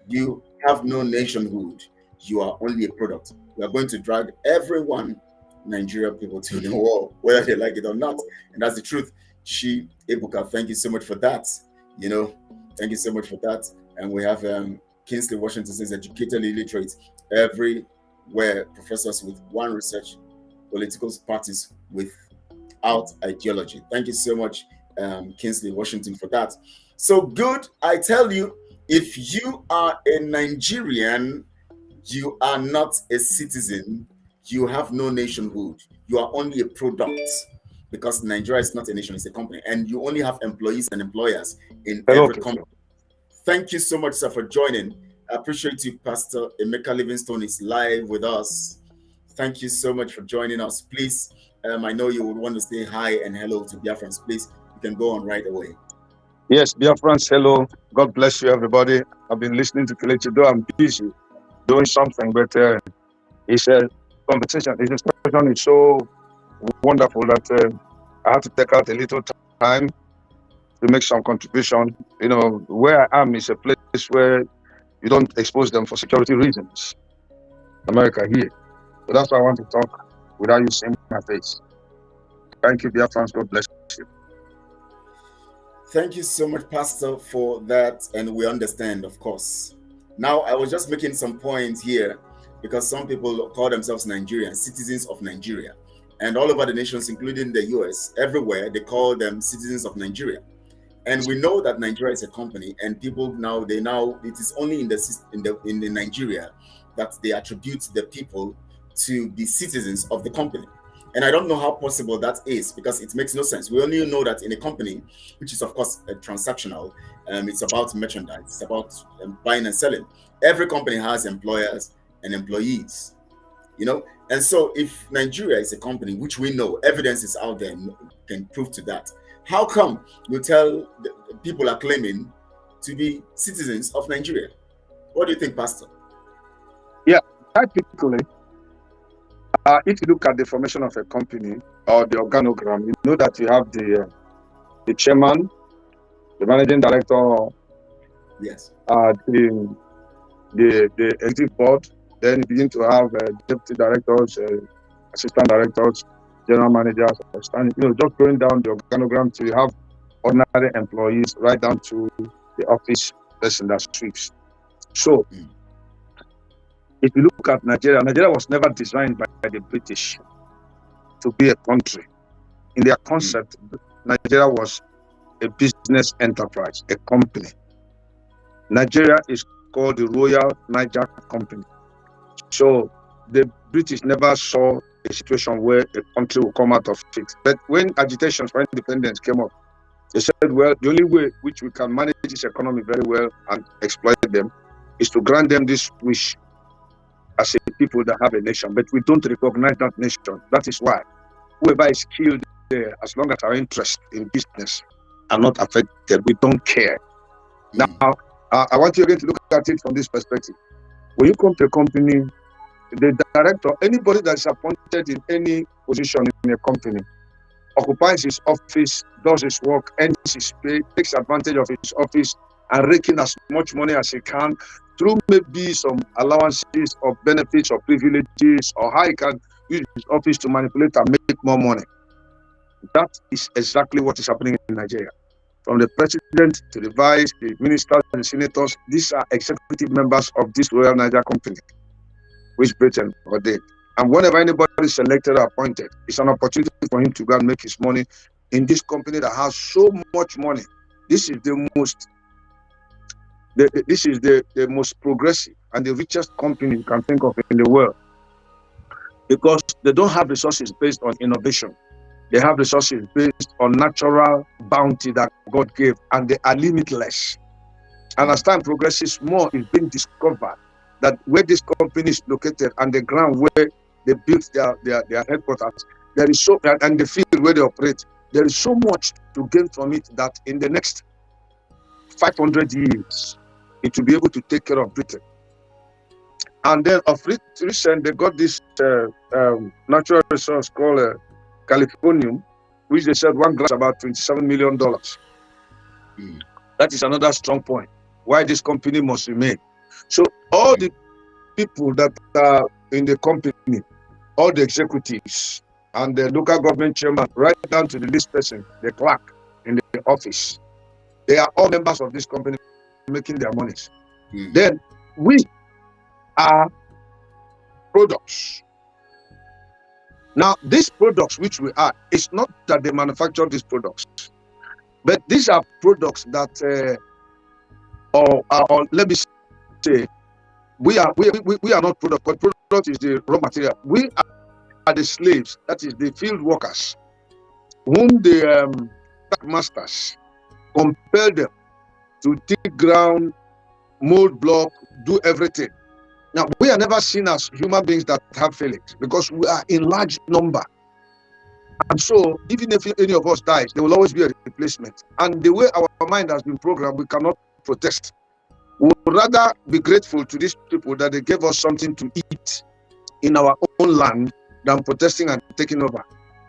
You have no nationhood. You are only a product. We are going to drag everyone, Nigerian people, to the wall, whether they like it or not. And that's the truth. She, Ebuka, thank you so much for that. You know, thank you so much for that. And we have Kingsley Washington says educated illiterate everywhere, professors with one research, political parties with without ideology. Thank you so much, Kingsley Washington, for that. So good, I tell you, if you are a Nigerian, you are not a citizen, you have no nationhood, you are only a product, because Nigeria is not a nation, it's a company, and you only have employees and employers in every company. Thank you so much, sir, for joining. I appreciate you. Pastor Emeka Livingstone is live with us. Thank you so much for joining us. Please, I know you would want to say hi and hello to Biafrans. Please, you can go on right away. Yes, Biafrans, hello. God bless you, everybody. I've been listening to Kelechi, though I'm busy doing something, but it's a conversation. His discussion is so wonderful that I have to take out a little time to make some contribution. You know, where I am is a place where you don't expose them for security reasons. America here. So that's why I want to talk without you seeing my face. Thank you, Biafrans. God bless you. Thank you so much, Pastor, for that. And we understand, of course. Now, I was just making some points here because some people call themselves Nigerians, citizens of Nigeria. And all over the nations, including the US, everywhere, they call them citizens of Nigeria. And we know that Nigeria is a company, and people now, it is only in Nigeria that they attribute the people to be citizens of the company. And I don't know how possible that is, because it makes no sense. We only know that in a company, which is of course transactional, it's about merchandise, it's about buying and selling. Every company has employers and employees, you know. And so if Nigeria is a company, which we know, evidence is out there, can prove to that. How come you tell people are claiming to be citizens of Nigeria? What do you think, Pastor? Yeah, typically, if you look at the formation of a company or the organogram, you know that you have the chairman, the managing director, yes, the executive board. Then you begin to have deputy directors, assistant directors, general managers, you know, just going down the organogram till you have ordinary employees right down to the office person that sweeps. So, if you look at Nigeria, Nigeria was never designed by the British to be a country. In their concept, Nigeria was a business enterprise, a company. Nigeria is called the Royal Niger Company. So the British never saw a situation where a country will come out of it. But when agitations for independence came up, they said, well, the only way which we can manage this economy very well and exploit them is to grant them this wish as a people that have a nation. But we don't recognize that nation. That is why whoever is killed there, as long as our interests in business are not affected, we don't care. Now, I want you again to look at it from this perspective. When you come to a company, the director, anybody that is appointed in any position in a company, occupies his office, does his work, earns his pay, takes advantage of his office, and raking as much money as he can through maybe some allowances or benefits or privileges, or how he can use his office to manipulate and make more money. That is exactly what is happening in Nigeria. From the president to the vice, the ministers, the senators, these are executive members of this Royal Niger Company, which Britain ordained. And whenever anybody is selected or appointed, it's an opportunity for him to go and make his money in this company that has so much money. This is the most progressive and the richest company you can think of in the world, because they don't have resources based on innovation. They have resources based on natural bounty that God gave, and they are limitless. And as time progresses, more is being discovered that where this company is located and the ground where they built their headquarters, there is so, and the field where they operate, there is so much to gain from it that in the next 500 years, it will be able to take care of Britain. And then of recent, they got this natural resource called Californium, which they said one glass about $27 million. That is another strong point why this company must remain. So all the people that are in the company, all the executives and the local government chairman, right down to the least person, the clerk in the office, they are all members of this company making their monies. Then we are products. Now, these products which we are, it's not that they manufacture these products, but these are products that, or let me say, we are not product, but product is the raw material. We are the slaves, that is the field workers, whom the masters compel them to dig ground, mold block, do everything. Now, we are never seen as human beings that have feelings because we are in large number. And so, even if any of us dies, there will always be a replacement. And the way our mind has been programmed, we cannot protest. We would rather be grateful to these people that they gave us something to eat in our own land than protesting and taking over.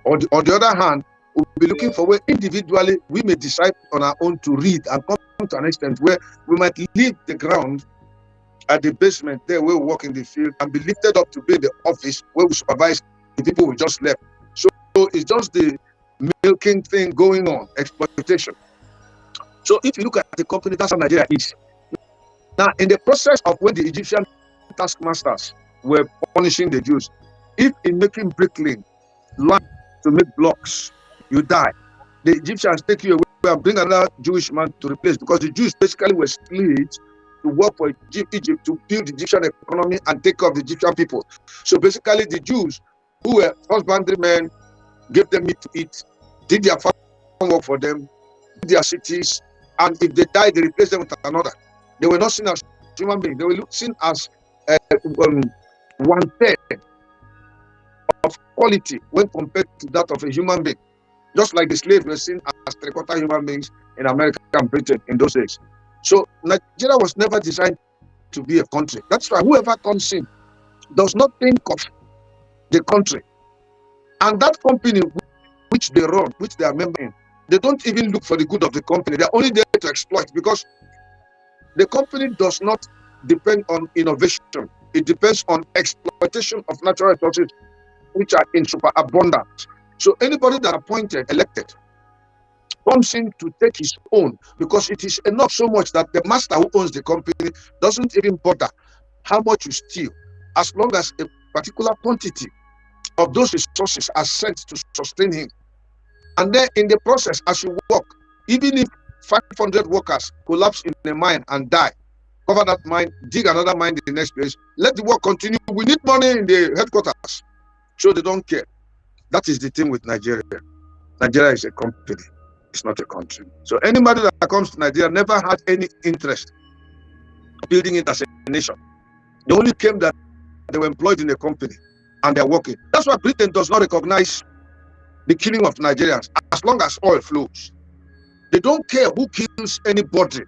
On the other hand, we'll be looking for where individually we may decide on our own to read and come to an extent where we might leave the ground at the basement there where we work in the field and be lifted up to be the office where we supervise the people we just left. So it's just the milking thing going on, exploitation. So if you look at the company, that's how Nigeria is. Now, in the process of when the Egyptian taskmasters were punishing the Jews, if in making bricklaying, land to make blocks, you die, the Egyptians take you away and bring another Jewish man to replace, because the Jews basically were slaves to work for Egypt to build the Egyptian economy and take care of the Egyptian people. So basically the Jews, who were husbandry men, gave them meat to eat, did their farm work for them, did their cities, and if they died, they replaced them with another. They were not seen as human beings. They were seen as 1/3 of quality when compared to that of a human being. Just like the slaves were seen as 3/4 human beings in America and Britain in those days. So Nigeria was never designed to be a country. That's why whoever comes in does not think of the country. And that company which they run, which they are member in, they don't even look for the good of the company. They're only there to exploit, because the company does not depend on innovation. It depends on exploitation of natural resources, which are in superabundance. So anybody that appointed, elected, comes in to take his own, because it is enough so much that the master who owns the company doesn't even bother how much you steal, as long as a particular quantity of those resources are sent to sustain him. And then in the process, as you work, even if 500 workers collapse in a mine and die, cover that mine, dig another mine in the next place, let the work continue. We need money in the headquarters. So they don't care. That is the thing with Nigeria. Nigeria is a company. It's not a country. So anybody that comes to Nigeria never had any interest in building it as a nation. They only came that they were employed in a company and they're working. That's why Britain does not recognize the killing of Nigerians as long as oil flows. They don't care who kills anybody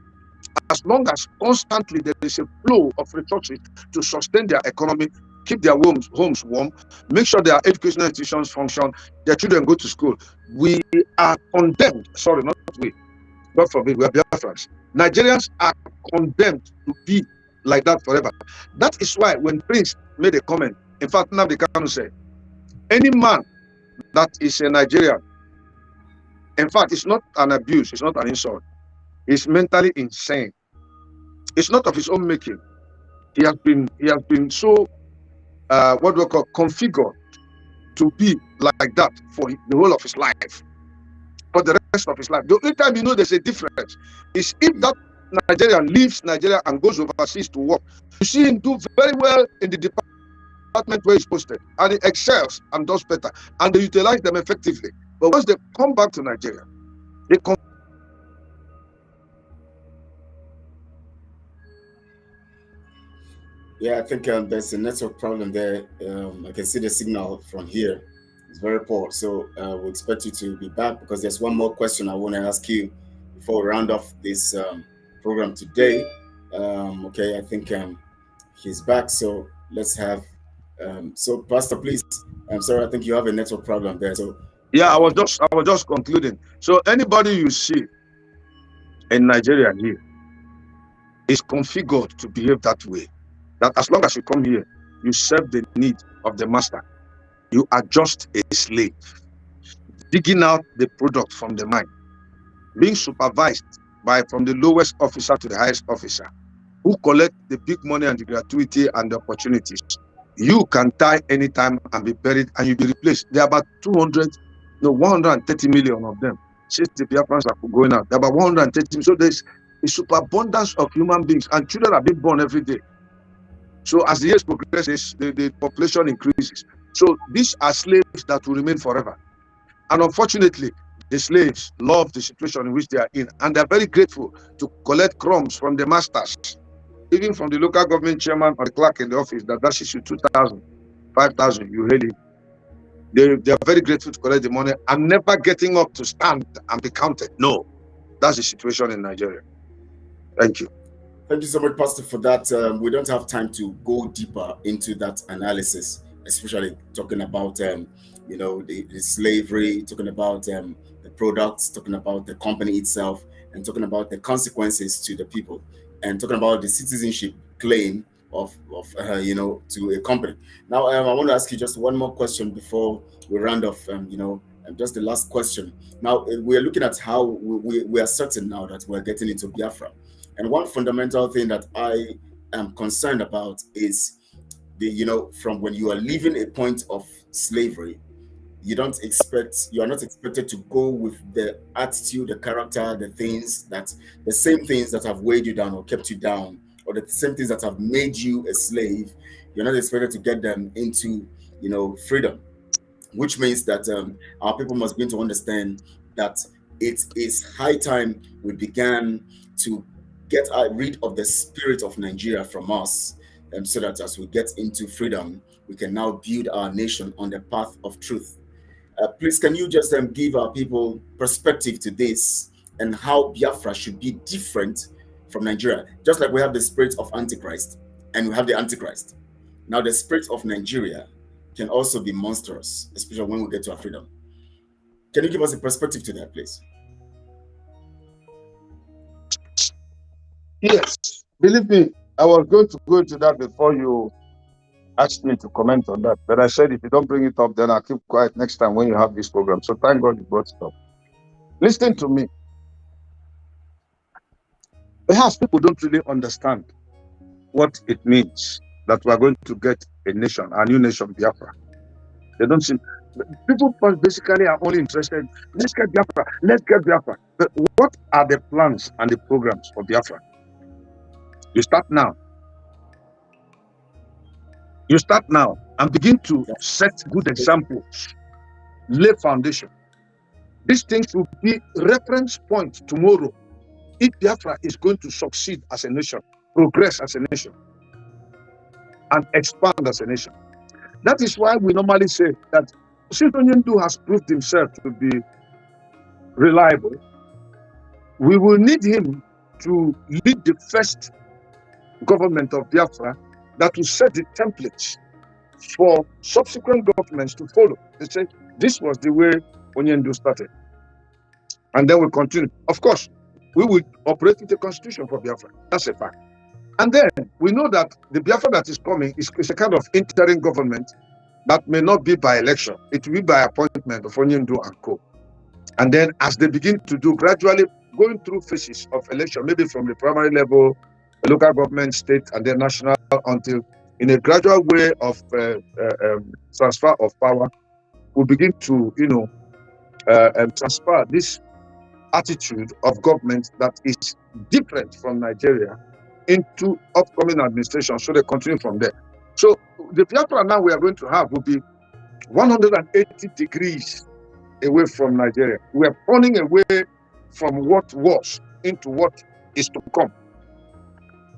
as long as constantly there is a flow of resources to sustain their economy, keep their homes warm, make sure their educational institutions function, their children go to school. We are condemned, sorry, not we, God forbid, we are Biafrans. Nigerians are condemned to be like that forever. That is why when Prince made a comment, in fact, Nnamdi Kanu said, any man that is a Nigerian, in fact, it's not an abuse, it's not an insult, he's mentally insane. It's not of his own making. He has been so what we call configured to be like that for the whole of his life, for the rest of his life. The only time you know there's a difference is if that Nigerian leaves Nigeria and goes overseas to work. You see him do very well in the department where he's posted, and he excels and does better, and they utilize them effectively. But once they come back to Nigeria, they come. Yeah, I think there's a network problem there. I can see the signal from here. It's very poor. So we expect you to be back, because there's one more question I want to ask you before we round off this program today. Okay, I think he's back. So let's have, so Pastor, please. I'm sorry, I think you have a network problem there. So yeah, I was just concluding. So anybody you see in Nigeria here is configured to behave that way. That as long as you come here, you serve the need of the master. You are just a slave, digging out the product from the mine, being supervised by from the lowest officer to the highest officer, who collect the big money and the gratuity and the opportunities. You can die anytime and be buried and you'll be replaced. There are about 130 million of them. Since the Biafrans are going out, there are about 130 million. So there's a superabundance of human beings and children are being born every day. So as the years progresses, the population increases. So these are slaves that will remain forever. And unfortunately, the slaves love the situation in which they are in, and they're very grateful to collect crumbs from the masters, even from the local government chairman or the clerk in the office that dashes you 2,000, 5,000, you really. They are very grateful to collect the money and never getting up to stand and be counted. No, that's the situation in Nigeria. Thank you. Thank you so much, Pastor, for that. We don't have time to go deeper into that analysis, especially talking about, you know, the slavery, talking about the products, talking about the company itself, and talking about the consequences to the people, and talking about the citizenship claim of you know, to a company. Now, I want to ask you just one more question before we round off, you know, just the last question. Now, we are looking at how we are certain now that we're getting into Biafra. And one fundamental thing that I am concerned about is the, you know, from when you are leaving a point of slavery, you are not expected to go with the attitude, the character, the same things that have weighed you down or kept you down, or the same things that have made you a slave. You're not expected to get them into, you know, freedom, which means that our people must begin to understand that it is high time we began to get rid of the spirit of Nigeria from us, so that as we get into freedom, we can now build our nation on the path of truth. Please, can you just give our people perspective to this and how Biafra should be different from Nigeria? Just like we have the spirit of Antichrist and we have the Antichrist. Now the spirit of Nigeria can also be monstrous, especially when we get to our freedom. Can you give us a perspective to that, please? Yes, believe me, I was going to go into that before you asked me to comment on that. But I said, if you don't bring it up, then I'll keep quiet next time when you have this program. So thank God you brought it up. Listen to me. Perhaps people don't really understand what it means that we are going to get a nation, a new nation, Biafra. They don't see. People basically are only interested, let's get Biafra, let's get Biafra. But what are the plans and the programs for Biafra? You start now. You start now and begin to set good examples, lay foundation. These things will be reference point tomorrow if Biafra is going to succeed as a nation, progress as a nation, and expand as a nation. That is why we normally say that since Onyendu has proved himself to be reliable, we will need him to lead the first government of Biafra that will set the templates for subsequent governments to follow. They say this was the way Onyendu started. And then we continue. Of course, we will operate with the constitution for Biafra. That's a fact. And then we know that the Biafra that is coming is a kind of interim government that may not be by election. It will be by appointment of Onyendu and co. And then as they begin to do, gradually going through phases of election, maybe from the primary level, local government, state, and then national, until in a gradual way of transfer of power, we begin to, you know, transfer this attitude of government that is different from Nigeria into upcoming administration, so they continue from there. So the Biafra now we are going to have will be 180 degrees away from Nigeria. We are turning away from what was into what is to come.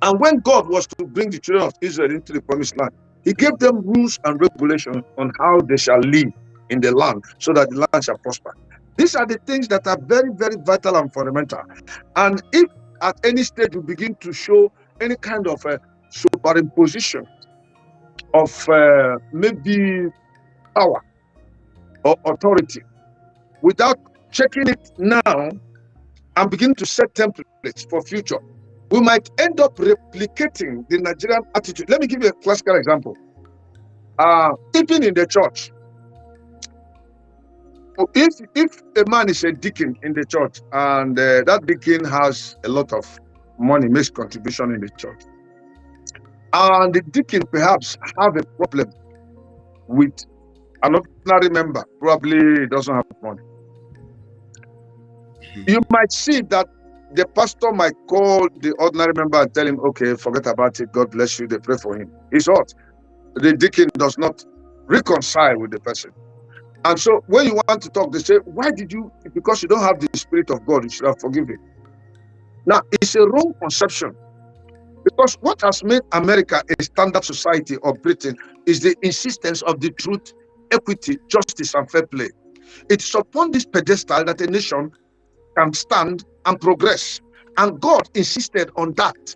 And when God was to bring the children of Israel into the promised land, he gave them rules and regulations on how they shall live in the land so that the land shall prosper. These are the things that are very, very vital and fundamental. And if at any stage we begin to show any kind of superimposition of maybe power or authority without checking it now and begin to set templates for future, we might end up replicating the Nigerian attitude. Let me give you a classical example. Even in the church, if a man is a deacon in the church and that deacon has a lot of money, makes contribution in the church, And the deacon perhaps have a problem with an ordinary member, probably doesn't have money. You might see that the pastor might call the ordinary member and tell him, okay, forget about it, God bless you, they pray for him. It's what? The deacon does not reconcile with the person. And so when you want to talk, they say, why did you, because you don't have the Spirit of God, you should have forgiven. Now, it's a wrong conception. Because what has made America a standard society, or Britain, is the insistence of the truth, equity, justice, and fair play. It's upon this pedestal that a nation can stand and progress. And God insisted on that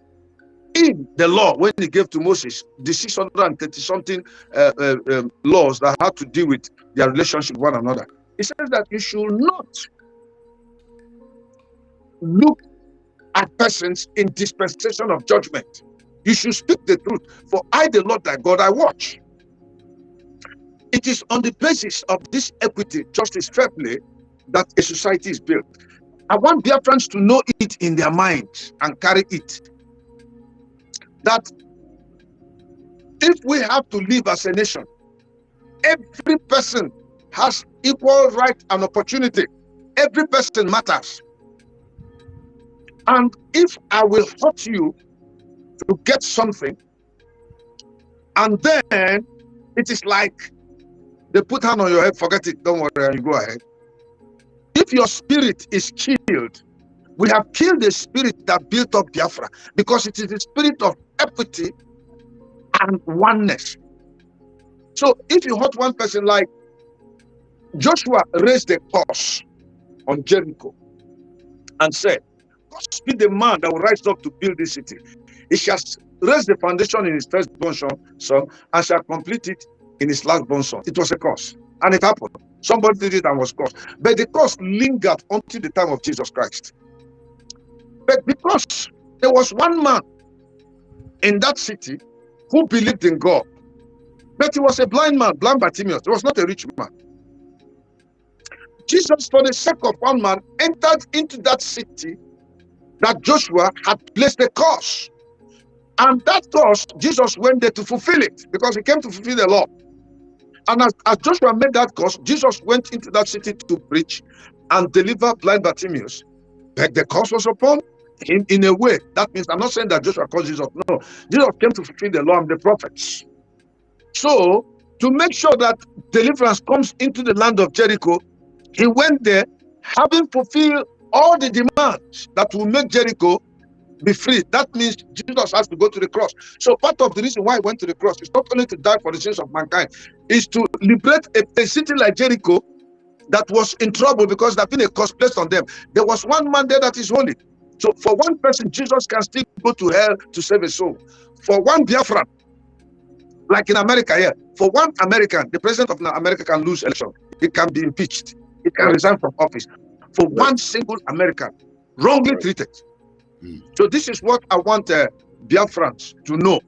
in the law when he gave to Moses the 630-something laws that had to deal with their relationship with one another. He says that you should not look at persons in dispensation of judgment. You should speak the truth. For I, the Lord thy God, I watch. It is on the basis of this equity, justice, fair play that a society is built. I want Biafrans to know it in their minds and carry it. That if we have to live as a nation, every person has equal right and opportunity. Every person matters. And if I will hurt you to get something, and then it is like they put hand on your head, forget it, don't worry, and you go ahead. If your spirit is killed, we have killed the spirit that built up Biafra, because it is the spirit of equity and oneness. So if you hurt one person, like Joshua raised a curse on Jericho and said, God be the man that will rise up to build this city. He shall raise the foundation in his firstborn son and shall complete it in his lastborn son. It was a curse, and it happened. Somebody did it and was cursed. But the curse lingered until the time of Jesus Christ. But because there was one man in that city who believed in God, but he was a blind man, blind Bartimaeus. He was not a rich man. Jesus, for the sake of one man, entered into that city that Joshua had placed a curse. And that curse, Jesus went there to fulfill it, because he came to fulfill the law. And as Joshua made that curse, Jesus went into that city to preach and deliver blind Bartimaeus. But the curse was upon him in a way. That means, I'm not saying that Joshua caused Jesus. No, Jesus came to fulfill the law and the prophets. So, to make sure that deliverance comes into the land of Jericho, he went there, having fulfilled all the demands that will make Jericho be free. That means Jesus has to go to the cross. So part of the reason why he went to the cross is not only to die for the sins of mankind, is to liberate a city like Jericho that was in trouble because there had been a curse placed on them. There was one man there that is holy. So for one person, Jesus can still go to hell to save a soul. For one Biafran, like in America here, for one American, the president of America can lose election. He can be impeached. He can resign from office. For one single American, wrongly treated. So this is what I want Biafrans to know.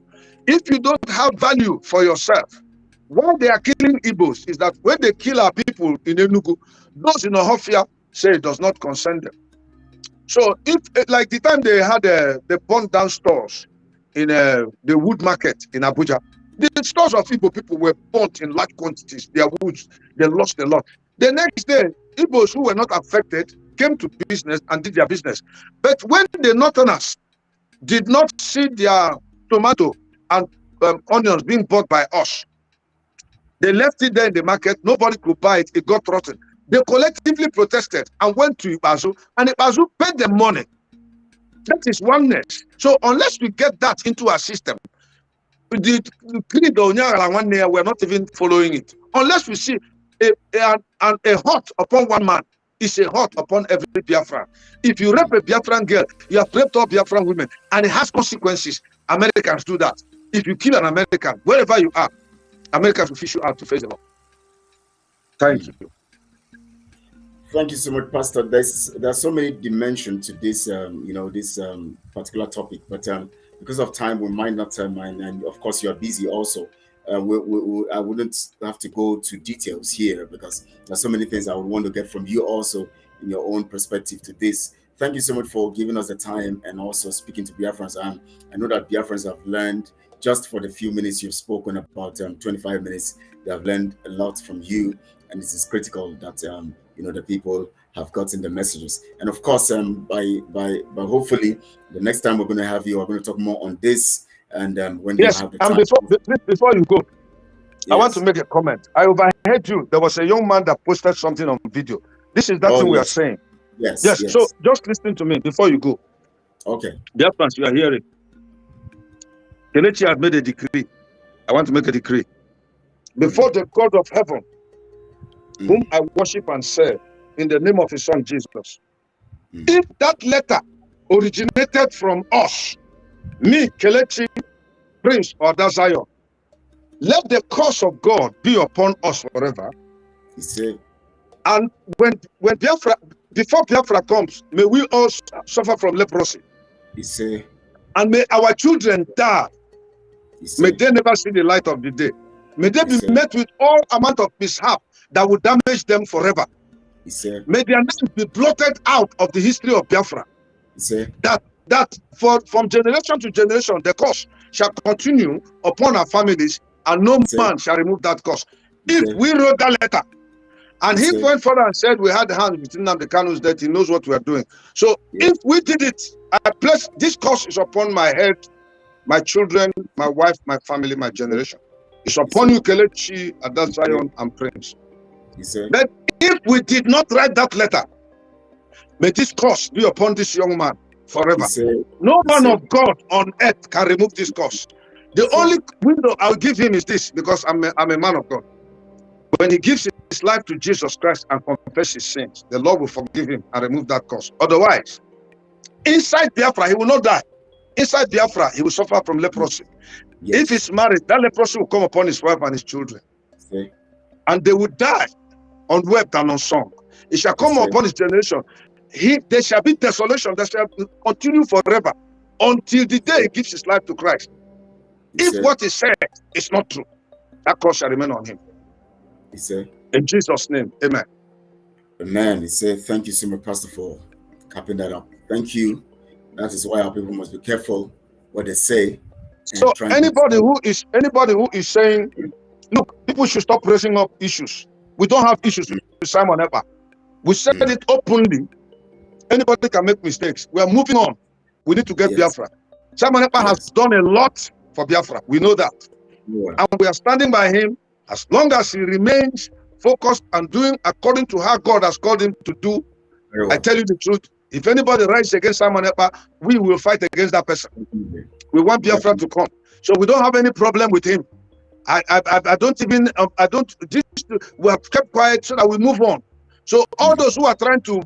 If you don't have value for yourself, why they are killing Igbos is that when they kill our people in Enugu, those in Ohofia say it does not concern them. So if, like the time they had they burned down stores in the wood market in Abuja, the stores of Igbo people were burnt in large quantities. Their woods, they lost a lot. The next day, Igbos who were not affected came to business and did their business. But when the Northerners did not see their tomato and onions being bought by us, they left it there in the market. Nobody could buy it. It got rotten. They collectively protested and went to Ibazu, and Ibazu paid them money. That is oneness. So unless we get that into our system, the creed of Onyara, we're not even following it. Unless we see a hurt upon one man, is a hurt upon every Biafran. If you rape a Biafran girl, you have raped all Biafran women, and it has consequences. Americans do that. If you kill an American, wherever you are, Americans will fish you out to face the law. Thank you. Thank you so much, Pastor. There's so many dimensions to this, this particular topic, but because of time, we might not mind, and of course, you are busy also. I wouldn't have to go to details here because there's so many things I would want to get from you also in your own perspective to this. Thank you so much for giving us the time and also speaking to Biafrans. I know that Biafrans have learned just for the few minutes you've spoken, about 25 minutes. They have learned a lot from you, and it is critical that the people have gotten the messages. And of course, by hopefully the next time we're going to have you, we're going to talk more on this. And when you have the time. Before you go, yes. I want to make a comment. I overheard you. There was a young man that posted something on video. This is that thing we are saying. Yes. So just listen to me before you go. Okay. Biafrans, you are hearing. Kelechi has made a decree. I want to make a decree. Before the God of heaven, whom I worship and serve, in the name of his son Jesus, if that letter originated from us, me, Kelechi, Prince, or Dazion, let the curse of God be upon us forever. He said, and when Biafra, before Biafra comes, may we all suffer from leprosy. He said, and may our children die. May they never see the light of the day. May they be met with all amount of mishap that will damage them forever. He said, may their names be blotted out of the history of Biafra. He said, that from generation to generation, the curse shall continue upon our families, and no man shall remove that curse. If we wrote that letter, and he went further and said we had the hand between Nnamdi Kanu's death, he knows what we are doing. So if we did it, I place this curse is upon my head, my children, my wife, my family, my generation. It's upon you, Kelechi, Dazion, and Prince. But if we did not write that letter, may this curse be upon this young man forever. No man of God on earth can remove this curse. The only window I'll give him is this, because I'm a man of God. When he gives his life to Jesus Christ and confesses his sins, the Lord will forgive him and remove that curse. Otherwise, inside Biafra, he will not die. Inside Biafra, he will suffer from leprosy. If he's married, that leprosy will come upon his wife and his children. And they will die unwept and unsung. It shall come upon his generation. There shall be desolation that shall continue forever until the day he gives his life to Christ. If what is said is not true, that curse shall remain on him. He said, in Jesus' name, amen. Amen. He said, thank you so much, Pastor, for capping that up. Thank you. That is why our people must be careful what they say. So anybody who is saying, look, people should stop raising up issues. We don't have issues with Simon Ekpa. We said it openly. Anybody can make mistakes. We are moving on. We need to get Biafra. Simon Ekpa has done a lot for Biafra. We know that. And we are standing by him as long as he remains focused and doing according to how God has called him to do. I tell you the truth. If anybody rises against Simon Ekpa, we will fight against that person. We want Biafra to come. So we don't have any problem with him. I don't even, we have kept quiet so that we move on. So all those who are trying to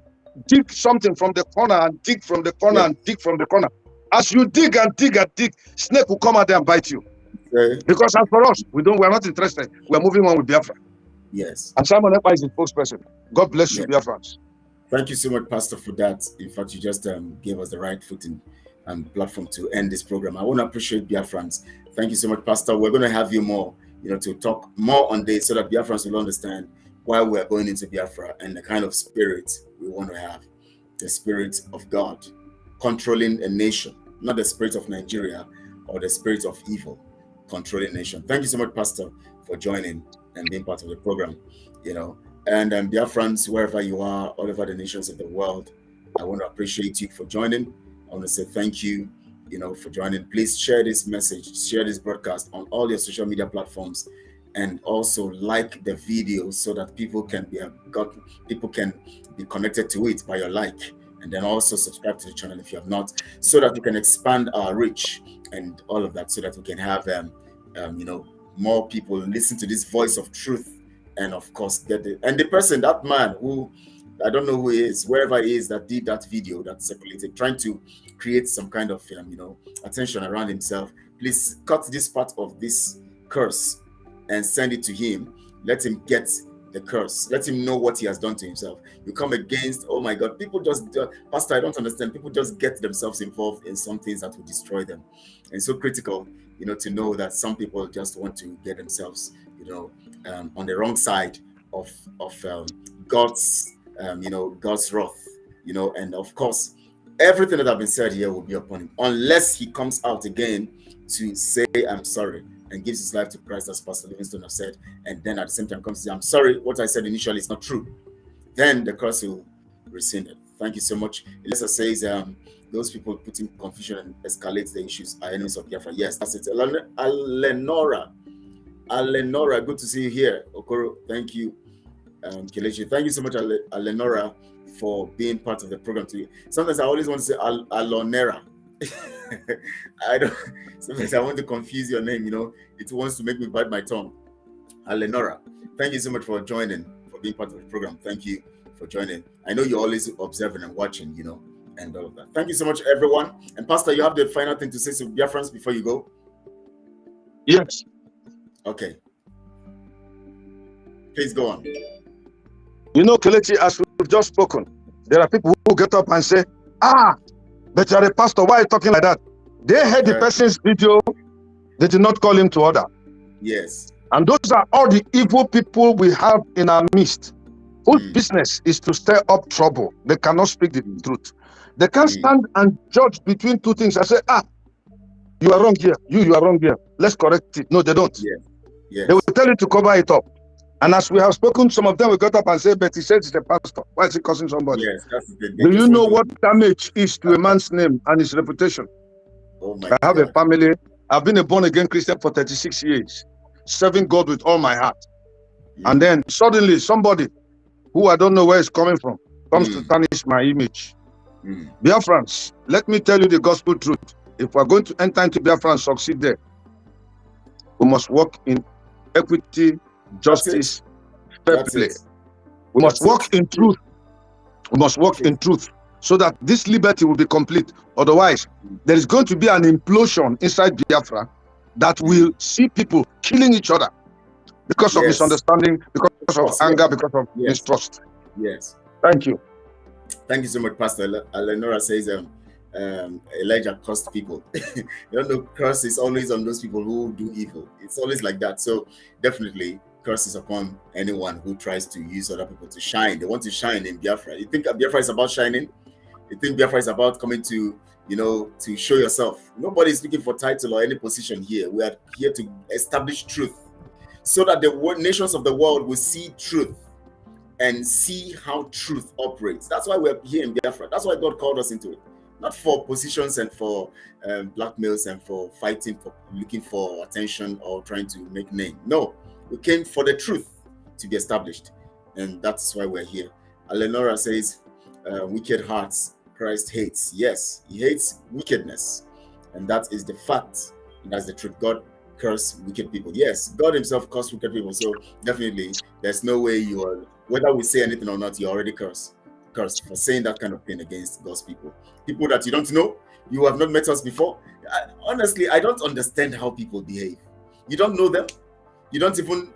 dig something from the corner and dig from the corner and dig from the corner, as you dig and dig and dig, snake will come out there and bite you. Because as for us, we are not interested. We are moving on with Biafra. Yes. And Simon Ekpa is the spokesperson. God bless you, Biafrans. Thank you so much, Pastor, for that. In fact, you just gave us the right footing and platform to end this program. I want to appreciate Biafrans. Thank you so much, Pastor. We're going to have you more, to talk more on this so that Biafrans will understand why we are going into Biafra and the kind of spirit we want to have. The spirit of God controlling a nation, not the spirit of Nigeria or the spirit of evil controlling nation. Thank you so much, Pastor, for joining and being part of the program. And Biafrans, wherever you are, all over the nations of the world, I want to appreciate you for joining. I want to say thank you, for joining. Please share this message, share this broadcast on all your social media platforms, and also like the video so that people can be connected to it by your like, and then also subscribe to the channel if you have not, so that we can expand our reach and all of that, so that we can have more people listen to this voice of truth. And of course, the person, that man who, I don't know who he is, wherever he is, that did that video that circulated, trying to create some kind of, attention around himself. Please cut this part of this curse and send it to him. Let him get the curse. Let him know what he has done to himself. You come against, oh my God, people Pastor, I don't understand. People just get themselves involved in some things that will destroy them. And it's so critical, to know that some people just want to get themselves, on the wrong side of God's, God's wrath, and of course, everything that have been said here will be upon him, unless he comes out again to say, I'm sorry, and gives his life to Christ, as Pastor Livingstone has said, and then at the same time comes to say, I'm sorry, what I said initially is not true. Then the cross will rescind it. Thank you so much. Elisa says, those people putting confusion and escalate the issues are enemies of Biafra. Yes, that's it. Alenora, good to see you here. Okoro, thank you. Kelechi, thank you so much, Alenora, for being part of the program today. Sometimes I always want to say Alonera. Sometimes I want to confuse your name, it wants to make me bite my tongue. Alenora, thank you so much for joining, for being part of the program. Thank you for joining. I know you're always observing and watching, and all of that. Thank you so much, everyone. And Pastor, you have the final thing to say to Biafrans before you go? Yes. Okay. Please go on. Kelechi, as we've just spoken, there are people who get up and say, but you're a pastor, why are you talking like that? They heard the person's video, they did not call him to order. Yes. And those are all the evil people we have in our midst, whose business is to stir up trouble. They cannot speak the truth. They can't stand and judge between two things and say, you are wrong here, you are wrong here. Let's correct it. No, they don't. Yes. Yes. They will tell you to cover it up. And as we have spoken, some of them will get up and say, but he said he's a pastor. Why is he cursing somebody? Yes, that's the thing. Do you know what damage is to a man's name and his reputation? Oh my I have God. a family. I've been a born-again Christian for 36 years, serving God with all my heart. And then suddenly somebody who I don't know where it's coming from comes to tarnish my image. Biafrans, let me tell you the gospel truth. If we're going to enter into Biafra and succeed there, we must work in equity, justice, fair play. We must work in truth. We must work in truth so that this liberty will be complete. Otherwise, there is going to be an implosion inside Biafra that will see people killing each other because of misunderstanding, because of anger, because of mistrust. Yes. Thank you. Thank you so much, Pastor. Eleonora says Elijah cursed people. Curse is always on those people who do evil. It's always like that. So definitely curse is upon anyone who tries to use other people to shine. They want to shine in Biafra. You think Biafra is about shining? You think Biafra is about coming to, to show yourself? Nobody's looking for title or any position here. We are here to establish truth so that the nations of the world will see truth and see how truth operates. That's why we're here in Biafra. That's why God called us into it. Not for positions and for blackmails and for fighting, for looking for attention or trying to make name. No, we came for the truth to be established. And that's why we're here. Eleonora says, wicked hearts Christ hates. Yes, he hates wickedness. And that is the fact. And that's the truth. God cursed wicked people. Yes, God himself cursed wicked people. So definitely, there's no way you are, whether we say anything or not, you're already cursed for saying that kind of thing against God's people. People that you don't know, you have not met us before. Honestly, I don't understand how people behave. You don't know them. You don't even,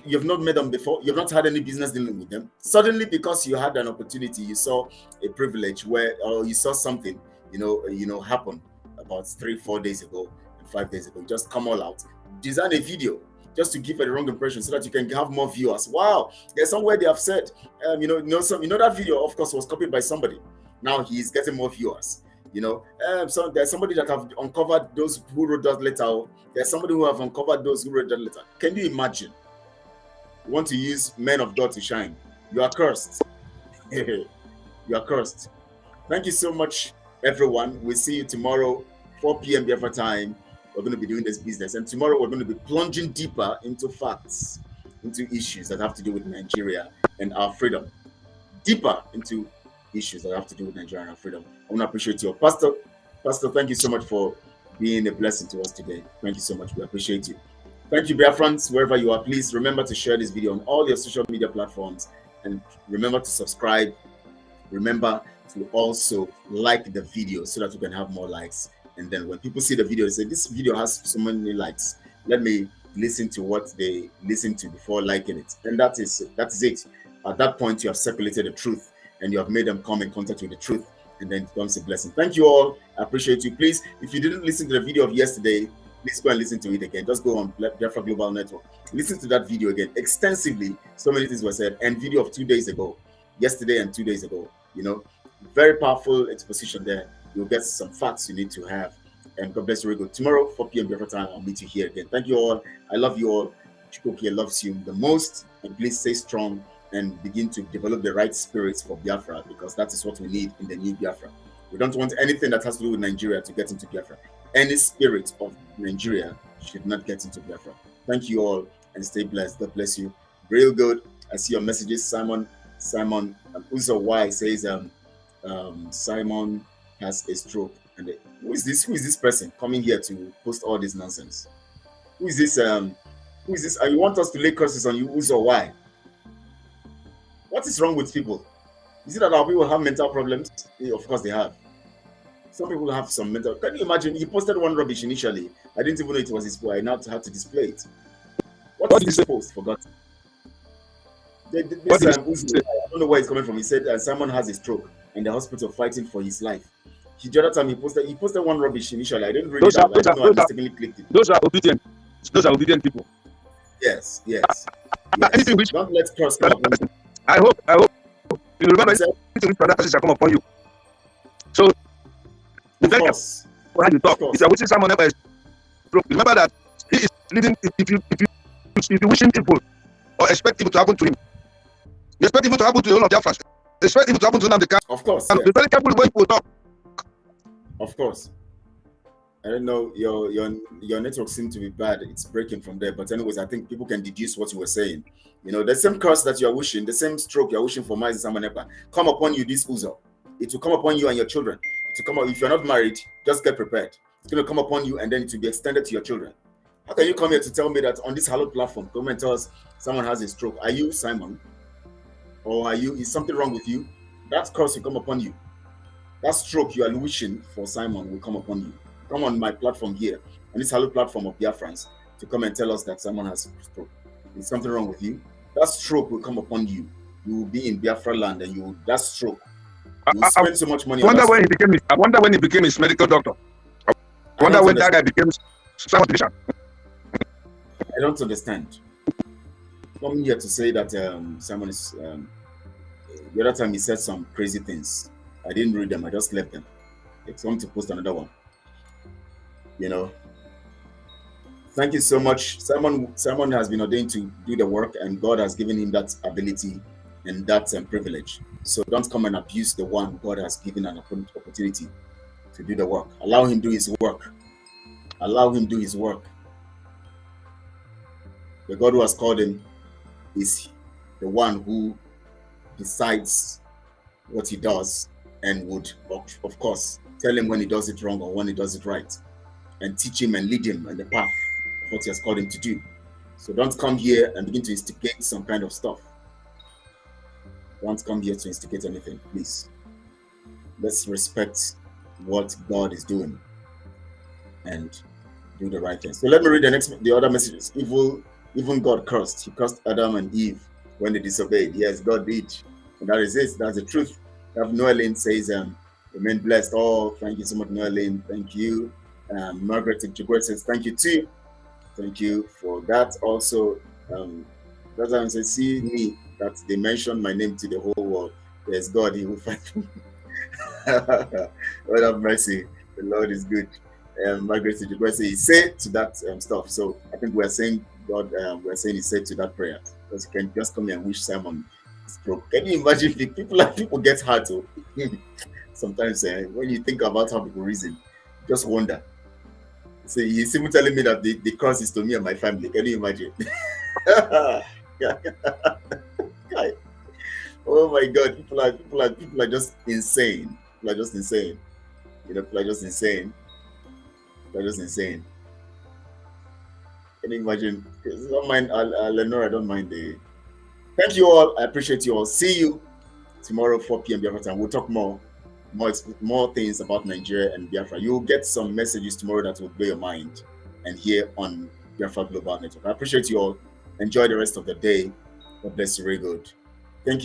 you have not met them before. You have not had any business dealing with them. Suddenly, because you had an opportunity, you saw a privilege or you saw something, happen about 3-4 days ago and 5 days ago. You just come all out, design a video just to give a wrong impression so that you can have more viewers. Wow, there's somewhere they have said, that video, of course, was copied by somebody. Now he's getting more viewers. So there's somebody that have uncovered those who wrote that letter. There's somebody who have uncovered those who wrote that letter. Can you imagine? You want to use men of God to shine. You are cursed. You are cursed. Thank you so much, everyone. We'll see you tomorrow, 4 p.m. Biafra time. We're going to be doing this business. And tomorrow we're going to be plunging deeper into facts, into issues that have to do with Nigeria and our freedom. Deeper into issues that have to do with Nigeria and our freedom. I want to appreciate you. Pastor, thank you so much for being a blessing to us today. Thank you so much. We appreciate you. Thank you, Biafrans, wherever you are. Please remember to share this video on all your social media platforms. And remember to subscribe. Remember to also like the video so that we can have more likes. And then when people see the video, they say, this video has so many likes. Let me listen to what they listen to before liking it. And that is it. At that point, you have circulated the truth and you have made them come in contact with the truth. And then it becomes a blessing. Thank you all. I appreciate you. Please, if you didn't listen to the video of yesterday, please go and listen to it again. Just go on Biafra Global Network. Listen to that video again extensively. So many things were said. And video of 2 days ago, yesterday and 2 days ago. Very powerful exposition there. You'll get some facts you need to have. And God bless you very good. Tomorrow, 4 p.m. Biafra time, I'll meet you here again. Thank you all. I love you all. Chukwuoke loves you the most. And please stay strong and begin to develop the right spirits for Biafra, because that is what we need in the new Biafra. We don't want anything that has to do with Nigeria to get into Biafra. Any spirit of Nigeria should not get into Biafra. Thank you all and stay blessed. God bless you. Real good. I see your messages. Simon Uzo Y says Simon has a stroke. And who is this person coming here to post all this nonsense? Who is this? Who is this? You want us to lay curses on you, Uzo Y? What is wrong with people? Is it that our people have mental problems? Of course they have. Some people have some mental. Can you imagine? He posted one rubbish initially. I didn't even know it was his boy. I now had to display it. What is this post? Forgot. I don't know where it's coming from. He said someone has a stroke in the hospital fighting for his life. The other time he posted one rubbish initially. I didn't read it out. I don't know. I mistakenly clicked it. Those are obedient. Those are obedient people. Yes. Anything which don't let cross come upon. I hope you remember anything which other person shall come upon you. So the very how you talk, if you're wishing someone else stroke, remember that he is living. If you wishing evil or expect evil to happen to him, you expect evil to happen to the whole of Biafra. Expect evil to happen to Nnamdi Kanu. Of course. Be very careful when people talk. Of course. I don't know, your network seems to be bad. It's breaking from there. But anyways, I think people can deduce what you were saying. You know, the same curse that you are wishing, the same stroke you are wishing for Mazi Nnamdi come upon you this Uzo. It will come upon you and your children. To come up, if you're not married, just get prepared. It's going to come upon you and then it will be extended to your children. How can you come here to tell me that on this hallowed platform, come and tell us someone has a stroke? Are you Simon? Or is something wrong with you? That curse will come upon you. That stroke you are wishing for Simon will come upon you. Come on my platform here, on this hallowed platform of Biafrans, to come and tell us that someone has a stroke. Is something wrong with you? That stroke will come upon you. You will be in Biafra land and that stroke. You will spend so much money. I wonder when he became his medical doctor. I wonder when that guy became someone physician. I don't understand. Coming here to say that someone is the other time he said some crazy things. I didn't read them, I just left them. It's going to post another one. You know. Thank you so much. Simon has been ordained to do the work, and God has given him that ability and that privilege. So don't come and abuse the one God has given an opportunity to do the work. Allow him do his work. Allow him do his work. The God who has called him is the one who decides what he does and would, of course, tell him when he does it wrong or when he does it right, and teach him and lead him in the path of what he has called him to do. So don't come here and begin to instigate some kind of stuff. Don't come here to instigate anything, please. Let's respect what God is doing and do the right thing. So let me read the other messages. Even God cursed. He cursed Adam and Eve when they disobeyed. Yes, God did. And that is it. That's the truth. Noeline says, remain blessed. Oh, thank you so much, Noeline. Thank you. Margaret Chigwe says, thank you too. Thank you for that. Also, Brother says, see me, that they mentioned my name to the whole world. There's God, he will fight me. Lord have mercy. The Lord is good. Margaret Chigwe says, he said to that stuff. So I think we're saying God, we're saying he said to that prayer. Because you can just come here and wish Simon stroke. Can you imagine if people get hurt? Sometimes when you think about how people reason, just wonder. So he's even telling me that the curse is to me and my family. Can you imagine? Oh my God, people are just insane. People are just insane. You know, people are just insane. People are just insane. Can you imagine? I don't mind, Lenore, I don't mind the. Thank you all. I appreciate you all. See you tomorrow, 4 p.m. Biafra time. We'll talk more things about Nigeria and Biafra. You'll get some messages tomorrow that will blow your mind, and here on Biafra Global Network. I appreciate you all. Enjoy the rest of the day. God bless you very good. Thank you.